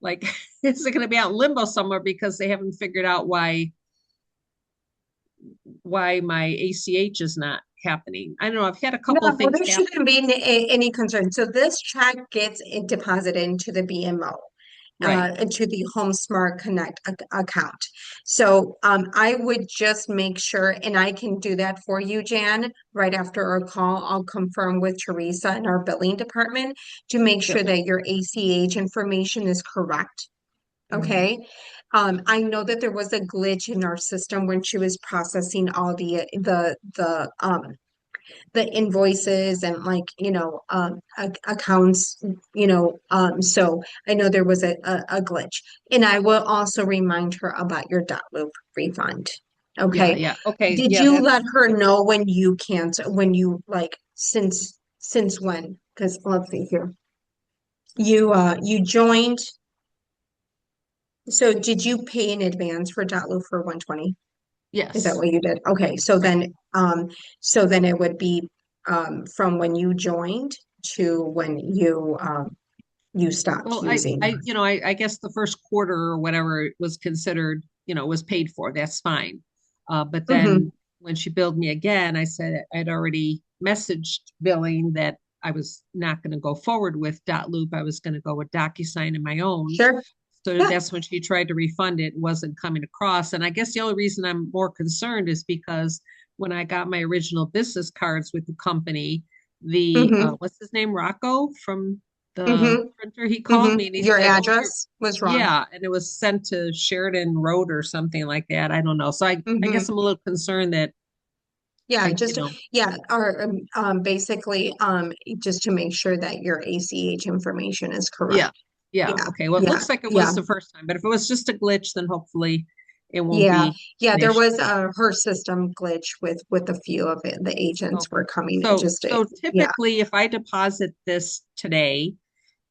Like, is it going to be out in limbo somewhere because they haven't figured out why my ACH is not happening? I don't know. I've had a couple of No, things there happen. shouldn't be any concern. So this check gets deposited into the BMO. Right. Into the Home Smart Connect account. So I would just make sure, and I can do that for you, Jan, right after our call. I'll confirm with Teresa in our billing department to make sure Yep. that your ACH information is correct. Mhm. Okay. I know that there was a glitch in our system when she was processing all the invoices and like accounts, so I know there was a glitch, and I will also remind her about your dot loop refund. Yeah. Okay, Yeah. Okay. did Yeah. you let That's her know when you cancel, when you like, since when? Because let's see here, you joined, so did you pay in advance for dot loop for 120? Is that yes. what you did? Okay, so Right. then it would be from when you joined to when you stopped Well, I, using. I, you know, I guess the first quarter or whatever it was considered, was paid for. That's fine. But Hmm. then when she billed me again, I said I'd already messaged billing that I was not going to go forward with Dot Loop. I was going to go with DocuSign in my own. Sure. So Yeah. that's when she tried to refund it, wasn't coming across. And I guess the only reason I'm more concerned is because when I got my original business cards with the company, the Hmm. what's his name, Rocco from the Hmm. printer, he called Hmm. me and he Your said, "Oh, address was wrong. yeah," and it was sent to Sheridan Road or something like that. I don't know. So I guess Hmm. I'm a little concerned that Yeah, I, just or basically just to make sure that your ACH information is yeah, correct. yeah. Yeah. Okay. Well, it Yeah. looks like it Yeah. was the first time, but if it was just a glitch, then hopefully it won't Yeah. be Yeah, an there issue. was her system glitch with a few of it. The agents Okay. were coming and So just so yeah, typically if I deposit this today,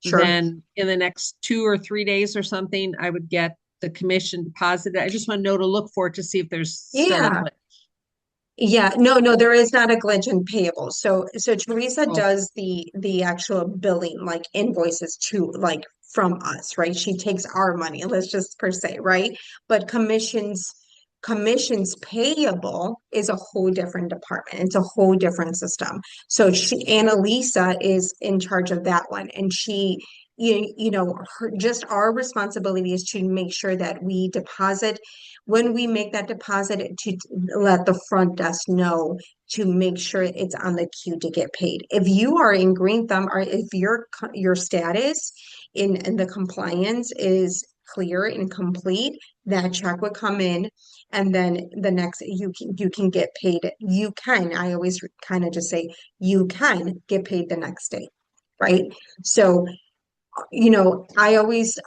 sure. then in the next 2 or 3 days or something, I would get the commission deposited. I just want to know to look for it to see if there's still a Yeah. glitch. Yeah, no, there is not a glitch in payables. So Teresa Oh, does the actual billing, like invoices to like from us, right? She takes our money, let's just per se, right? But commissions payable is a whole different department. It's a whole different system. So Annalisa is in charge of that one, and her just our responsibility is to make sure that we deposit when we make that deposit to let the front desk know to make sure it's on the queue to get paid. If you are in green thumb or if your status in the compliance is clear and complete, that check would come in and then the next you can get paid. You can, I always kind of just say you can get paid the next day, right? So I always,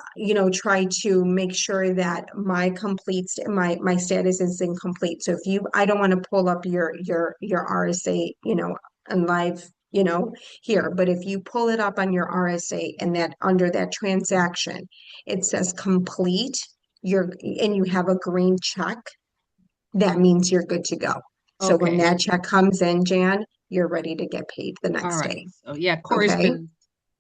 try to make sure that my status is incomplete. So if I don't want to pull up your RSA, on live, here, but if you pull it up on your RSA and that under that transaction, it says complete, and you have a green check, that means you're good to go. So when Okay. that check comes in, Jan, you're ready to get paid the All next right. day. So yeah, Corey's Okay. been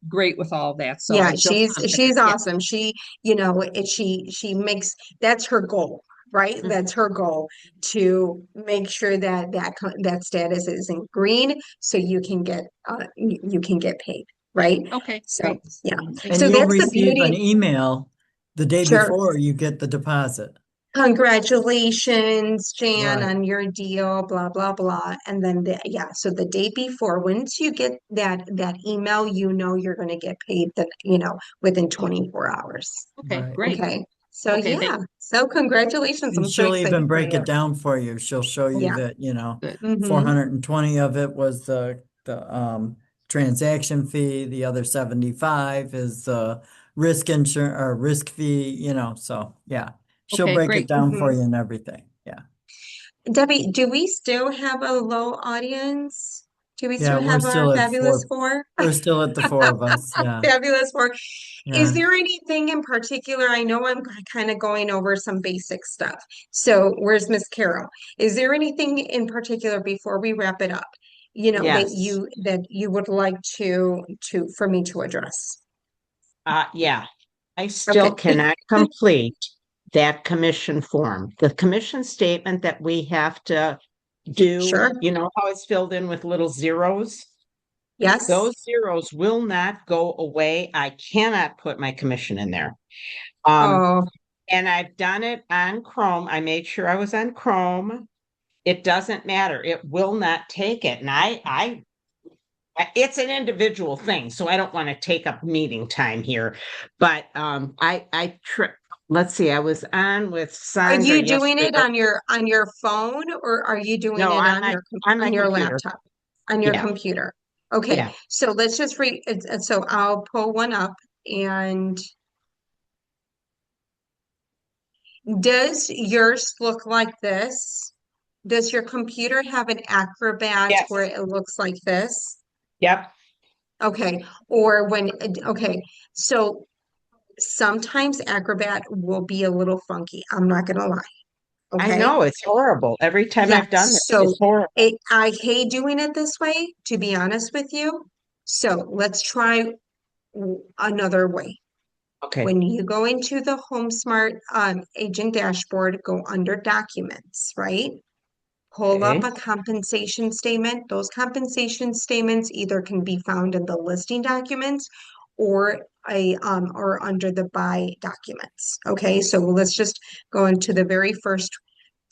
great with all that. So Yeah, I feel she's confident. Yeah. awesome. She makes that's her goal, right? Mhm. That's her goal to make sure that that status is in green so you can get paid, right? Okay, So, great. yeah. And So you'll that's the receive an beauty. email the day Sure. before you get the deposit. Congratulations, Jan, Right, on your deal, blah, blah, blah. And then so the day before, once you get that email, you're going to get paid within Okay, 24 hours. okay, right. great. Okay. So Okay, yeah. So congratulations. And I'm so she'll excited even for break you. it down for you. She'll show you Yeah. that, good. Mm-hmm. 420 of it was the transaction fee, the other 75 is the risk insurance or risk fee, so yeah. She'll Okay, break it great. down for Mm-hmm. you and everything. Yeah. Debbie, do we still have a low audience? Do we Yeah, still have our fabulous four? we're still at the four of us. Yeah. Fabulous four. Is Yeah. there anything in particular? I know I'm kind of going over some basic stuff. So where's Miss Carol? Is there anything in particular before we wrap it up, Yes. that you would like for me to address? Yeah. I still Okay. cannot complete that commission form. The commission statement that we have to do, Sure. you know how it's filled in with little zeros? Yes. Those zeros will not go away. I cannot put my commission in there. Um, Oh, and I've done it on Chrome. I made sure I was on Chrome. It doesn't matter. It will not take it. And it's an individual thing, so I don't want to take up meeting time here. But let's see, I was on with are Sandra you doing yesterday. it on your phone or are you doing No, it on my on your computer. laptop? On your Yeah, computer. Okay. yeah. So let's just so I'll pull one up and does yours look like this? Does your computer have an Acrobat where Yes. it looks like this? Yep. Okay. Okay. So sometimes Acrobat will be a little funky. I'm not gonna lie. I Okay. know it's horrible. Every time Yeah. I've done this, So it's horrible. I hate doing it this way, to be honest with you. So let's try another way. Okay. When you go into the HomeSmart agent dashboard, go under documents, right? Pull up Okay. a compensation statement. Those compensation statements either can be found in the listing documents or or under the buy documents. Okay, so let's just go into the very first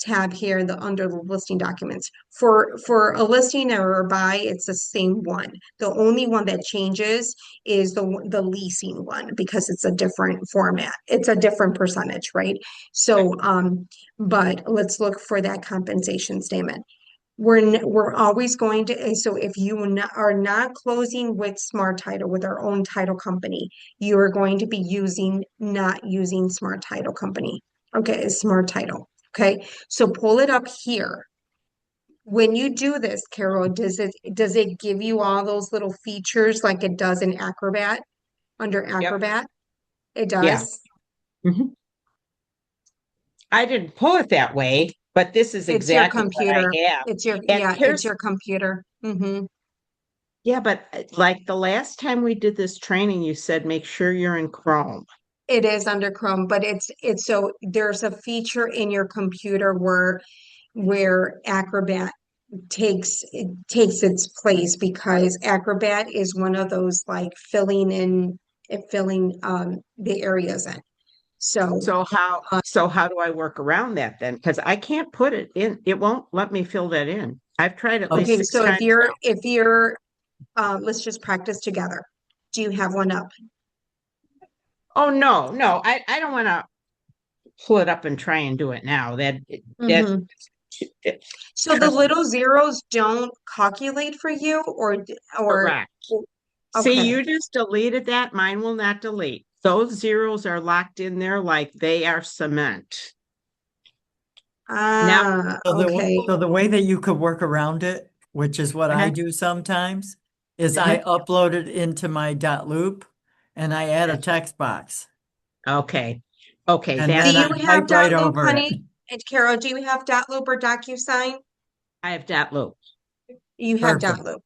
tab here, the under the listing documents. For a listing or a buy, it's the same one. The only one that changes is the leasing one because it's a different format. It's a different percentage, right? So but let's look for that compensation statement. We're always going to, so if you are not closing with Smart Title, with our own title company, you are going to be not using Smart Title Company. Okay, Smart Title. Okay, so pull it up here. When you do this, Carol, does it give you all those little features like it does in Acrobat, under Yep. Acrobat? It Yeah. does. Mhm. I didn't pull it that way, but this is It's your exactly what I computer. have. And It's here's, your computer. yeah, but like the last time we did this training, you said make sure you're in Chrome. It is under Chrome, but it's so there's a feature in your computer where Acrobat takes its place because Acrobat is one of those like filling the areas in. So, So how do I work around that then? Because I can't put it in. It won't let me fill that in. I've tried at least okay, six so times now. if you're, let's just practice together. Do you have one up? Oh, no, I don't want to pull it up and try and do it now. That Mhm. So the trust me, little zeros don't calculate for you or, correct. See, okay. you just deleted that. Mine will not delete. Those zeros are locked in there like they are cement. Now, Ah, So okay. the way that you could work around it, which is what I uh-huh, do sometimes, is I uh-huh, upload it into my dot loop and I add a text box. okay. Okay, And Do then that's I you what have type right dot loop, over it. honey? And Carol, do you have dot loop or DocuSign? I have dot loop. You have dot Perfect. loop.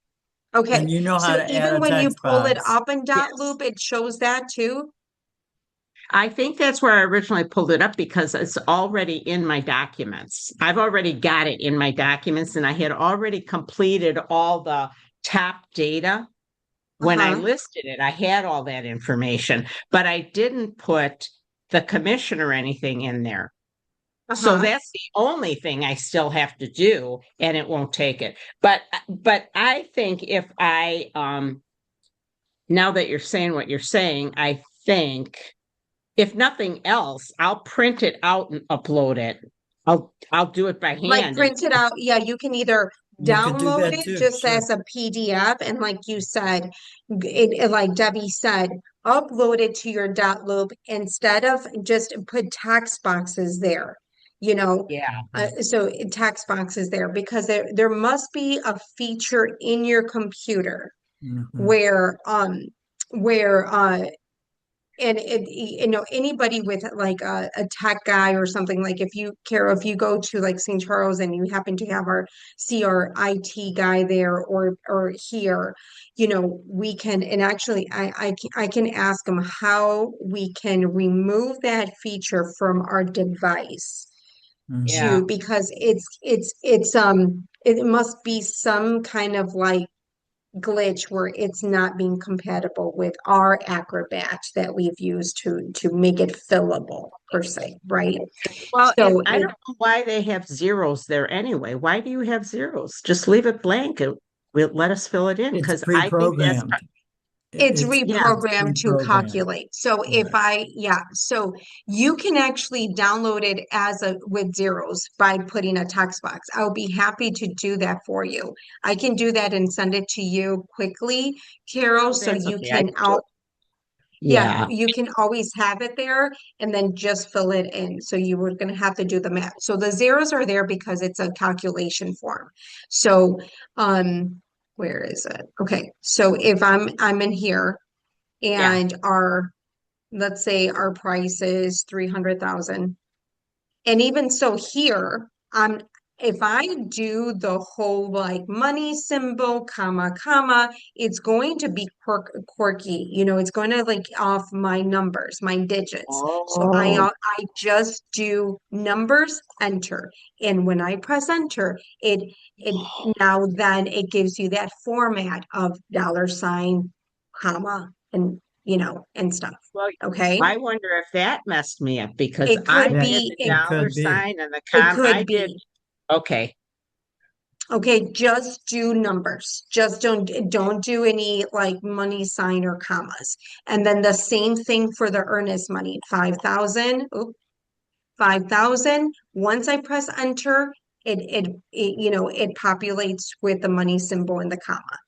Okay. Then you know how So to add even a when you text pull it box. up in dot Yes. loop, it shows that too? I think that's where I originally pulled it up because it's already in my documents. I've already got it in my documents and I had already completed all the top data. When I Uh-huh. listed it, I had all that information, but I didn't put the commission or anything in there. So Uh-huh. that's the only thing I still have to do, and it won't take it. But I think if I now that you're saying what you're saying, I think if nothing else, I'll print it out and upload it. I'll do it by Like hand and print it out. Yeah, you can either You could do download that it too. just Sure. as a PDF, and like you said, like Debbie said, upload it to your dot loop instead of just put text boxes there. You know, yeah. so text boxes there because there must be a feature in your computer Mhm. where and anybody with like a tech guy or something like if you Carol, if you go to like St. Charles and you happen to have see our IT guy there or here, we can and actually I can ask them how we can remove that feature from our device Mhm. Yeah. too because it must be some kind of like glitch where it's not being compatible with our Acrobat that we've used to make it fillable per se, right? Well, and So I don't know why they have zeros there anyway. Why do you have zeros? Just leave it blank and we'll let us fill it in It's because I think that's pre-programmed. it's yeah. It's reprogrammed to pre-programmed. calculate. So Right. so you can actually download it as a with zeros by putting a text box. I'll be happy to do that for you. I can do that and send it to you quickly, Carol, Oh, so that's you okay. I can can do it. yeah, Yeah. you can always have it there and then just fill it in. So you were going to have to do the math. So the zeros are there because it's a calculation form. So, where is it? Okay. So if I'm in here Yeah. and let's say our price is 300,000. And even so here, if I do the whole like money symbol, comma, it's going to be quirky. It's going to like off my numbers, my digits. So Oh, I just do numbers, enter. And when I press enter, it now then it gives you that format of dollar sign, comma, and stuff. well, Okay. I wonder if that messed me up because It I could Yeah, did be, the it, it dollar could be. sign and the it I could did. be. Okay. Okay, just do numbers. Just don't do any like money sign or commas. And then the same thing for the earnest money, 5,000. Oop, 5,000. Once I press enter, it populates with the money symbol and the comma.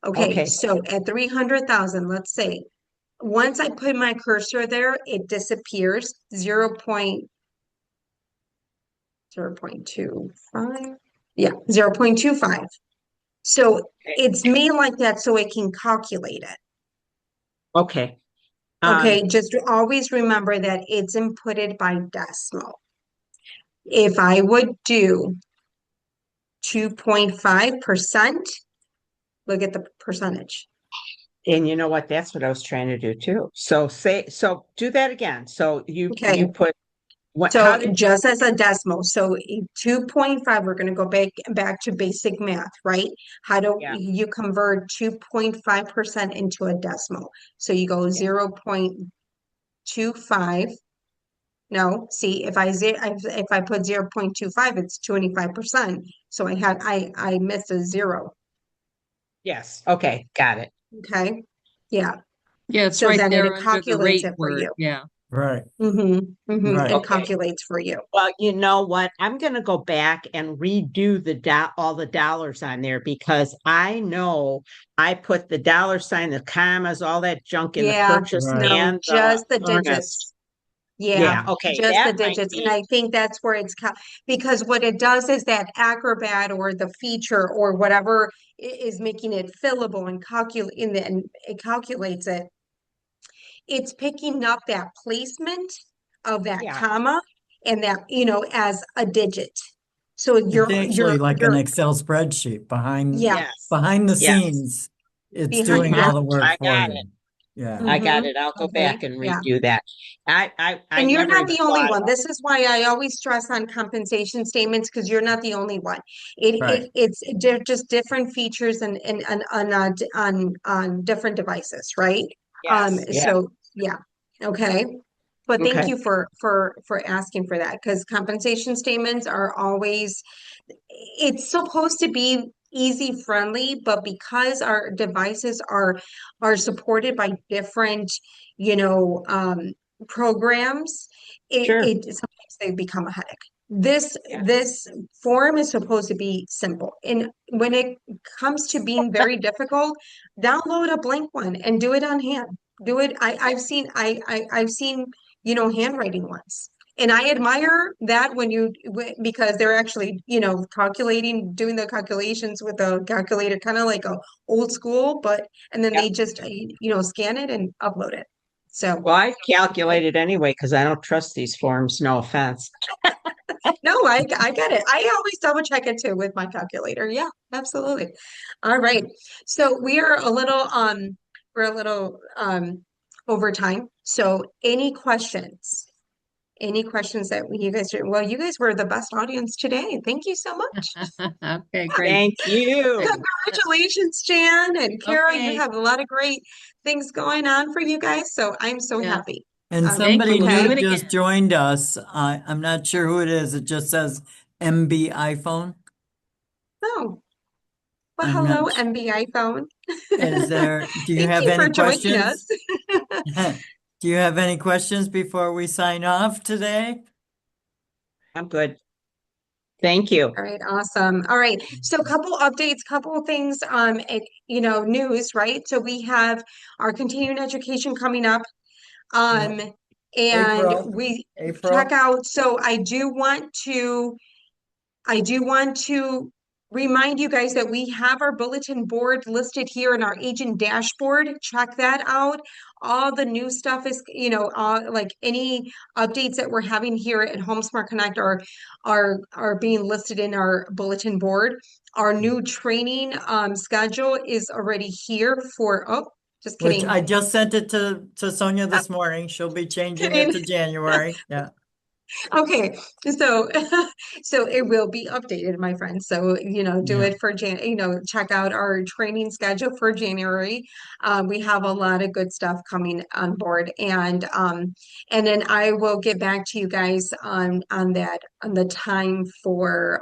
Okay, Okay. so at 300,000, let's say, once I put my cursor there, it disappears 0.0.25. Yeah, 0.25. So it's made like that so it can calculate it. Okay. Okay, just always remember that it's inputted by decimal. If I would do 2.5%, look at the percentage. And you know what? That's what I was trying to do too. So do that again. So you Okay, put what, so how did you, just as a decimal, so 2.5, we're going to go back to basic math, right? How do yeah, you convert 2.5% into a decimal? So you go yeah, 0.25 No, see, if I put 0.25, it's 25%. So I missed a zero. Yes, okay, got it. Okay. Yeah. Yeah, it's So right then there it under the calculates rate it for word. you. Yeah. Right, It right. Okay. calculates for you. Well, you know what? I'm going to go back and redo all the dollars on there because I know I put the dollar sign, the commas, all that junk in the Yeah, purchase Right. no, and the just the earnest. digits. Yeah, Yeah, okay, just the that might digits. And be. I think that's where because what it does is that Acrobat or the feature or whatever is making it fillable and and it calculates it. It's picking up that placement of that Yeah, comma and that, as a digit. So It's actually like an you're, Excel spreadsheet yes, behind the yes. scenes. It's behind, doing yeah. all the work I for got it. you. Yeah. I got Mm-hmm. it. I'll go back Okay. and Yeah. redo that. I And you're never not even the only thought one. about. This is why I always stress on compensation statements because you're not the only one. Right. They're just different features and on different devices, right? Yes, yeah, So yeah, okay. But thank okay. you for asking for that because compensation statements are always it's supposed to be easy friendly, but because our devices are supported by different, you know, programs, Sure. it sometimes they become a headache. This Yeah. this form is supposed to be simple. And when it comes to being very difficult, download a blank one and do it on hand. Do it. I've seen, handwriting ones. And I admire that because they're actually, doing the calculations with a calculator, kind of like a old school, and then Yeah. they just, scan it and upload it. So, Well, I calculated anyway because I don't trust these forms. No offense. no, I get it. I always double check it too with my calculator. Yeah, absolutely. All right. So we're a little, over time. So any questions? Any questions that you guys well, you guys were the best audience today. Thank you so much. Okay, great. Thank you. Congratulations, Jan and Kara. You Okay. have a lot of great things going on for you guys. So I'm so Yeah. happy. And Thank you. somebody We'll do new Okay. it again. just joined us. I'm not sure who it is. It just says MB iPhone. Oh, well, I'm hello, not, MBI phone. do you Thank have you any for joining us. questions? Do you have any questions before we sign off today? I'm good. Thank you. All right, awesome. All right. So couple updates, couple of things, news, right? So we have our continuing education coming up. Yeah. Um, and April, we check April. out, so I do want to remind you guys that we have our bulletin board listed here in our agent dashboard. Check that out. All the new stuff is, like any updates that we're having here at HomeSmart Connect are being listed in our bulletin board. Our new training schedule is already here just Which kidding. I just sent it to Sonia this morning. She'll be changing it Kidding. to January. Yeah. Okay, so so it will be updated, my friend. So, do Yeah. it for check out our training schedule for January. We have a lot of good stuff coming on board, and then I will get back to you guys on the time for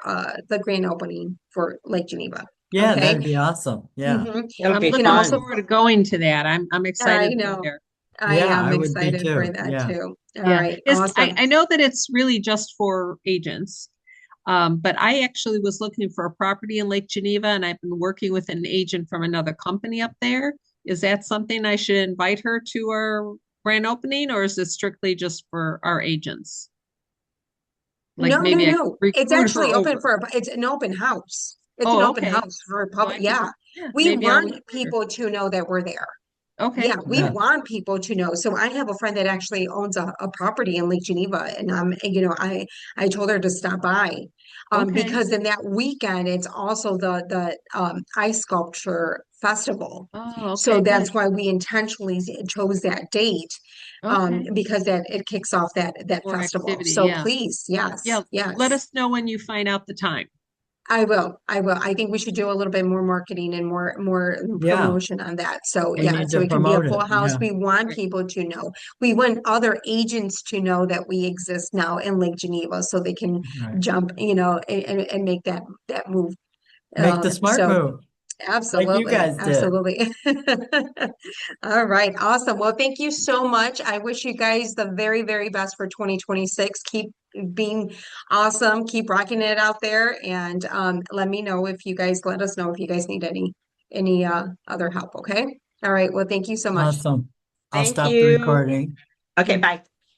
the grand opening for Lake Geneva. Yeah, Okay. that'd be awesome. Yeah. It'll I'm be You can looking also fun. forward to going to that. I'm I excited to go know there. I Yeah, am I would be excited for too. that Yeah. too. All Yeah. right, I, awesome. I know that it's really just for agents. But I actually was looking for a property in Lake Geneva and I've been working with an agent from another company up there. Is that something I should invite her to our grand opening, or is it strictly just for our agents? Like No, no, maybe I no. It's recruit her actually open over. for, it's an open house. It's an Oh, open okay. house for So public. I could, Yeah. yeah, We maybe I'll want recruit her. people to know that we're there. Yeah, Okay. we Yeah. want people to know. So I have a friend that actually owns a property in Lake Geneva, and I told her to stop by, Okay. because then that weekend it's also the ice sculpture festival. Oh, So okay, good. that's why we intentionally chose that date, Okay. because that it kicks off that More festival. activity. So Yeah. please, yes, Yeah. Let yes. us know when you find out the time. I will. I will. I think we should do a little bit more marketing and more Yeah, promotion on that. So we yeah, need so to it can be a promote full it. house. Yeah, We want people to know. We want other agents to know that we exist now in Lake Geneva so they can right. jump, and make that move. Make the smart So move like you absolutely, guys did. absolutely. All right, awesome. Well, thank you so much. I wish you guys the very, very best for 2026. Keep being awesome. Keep rocking it out there. And let me know if you guys let us know if you guys need any other help. Okay. All right. Well, thank you so much. Awesome. I'll Thank stop the you. recording. Okay, bye.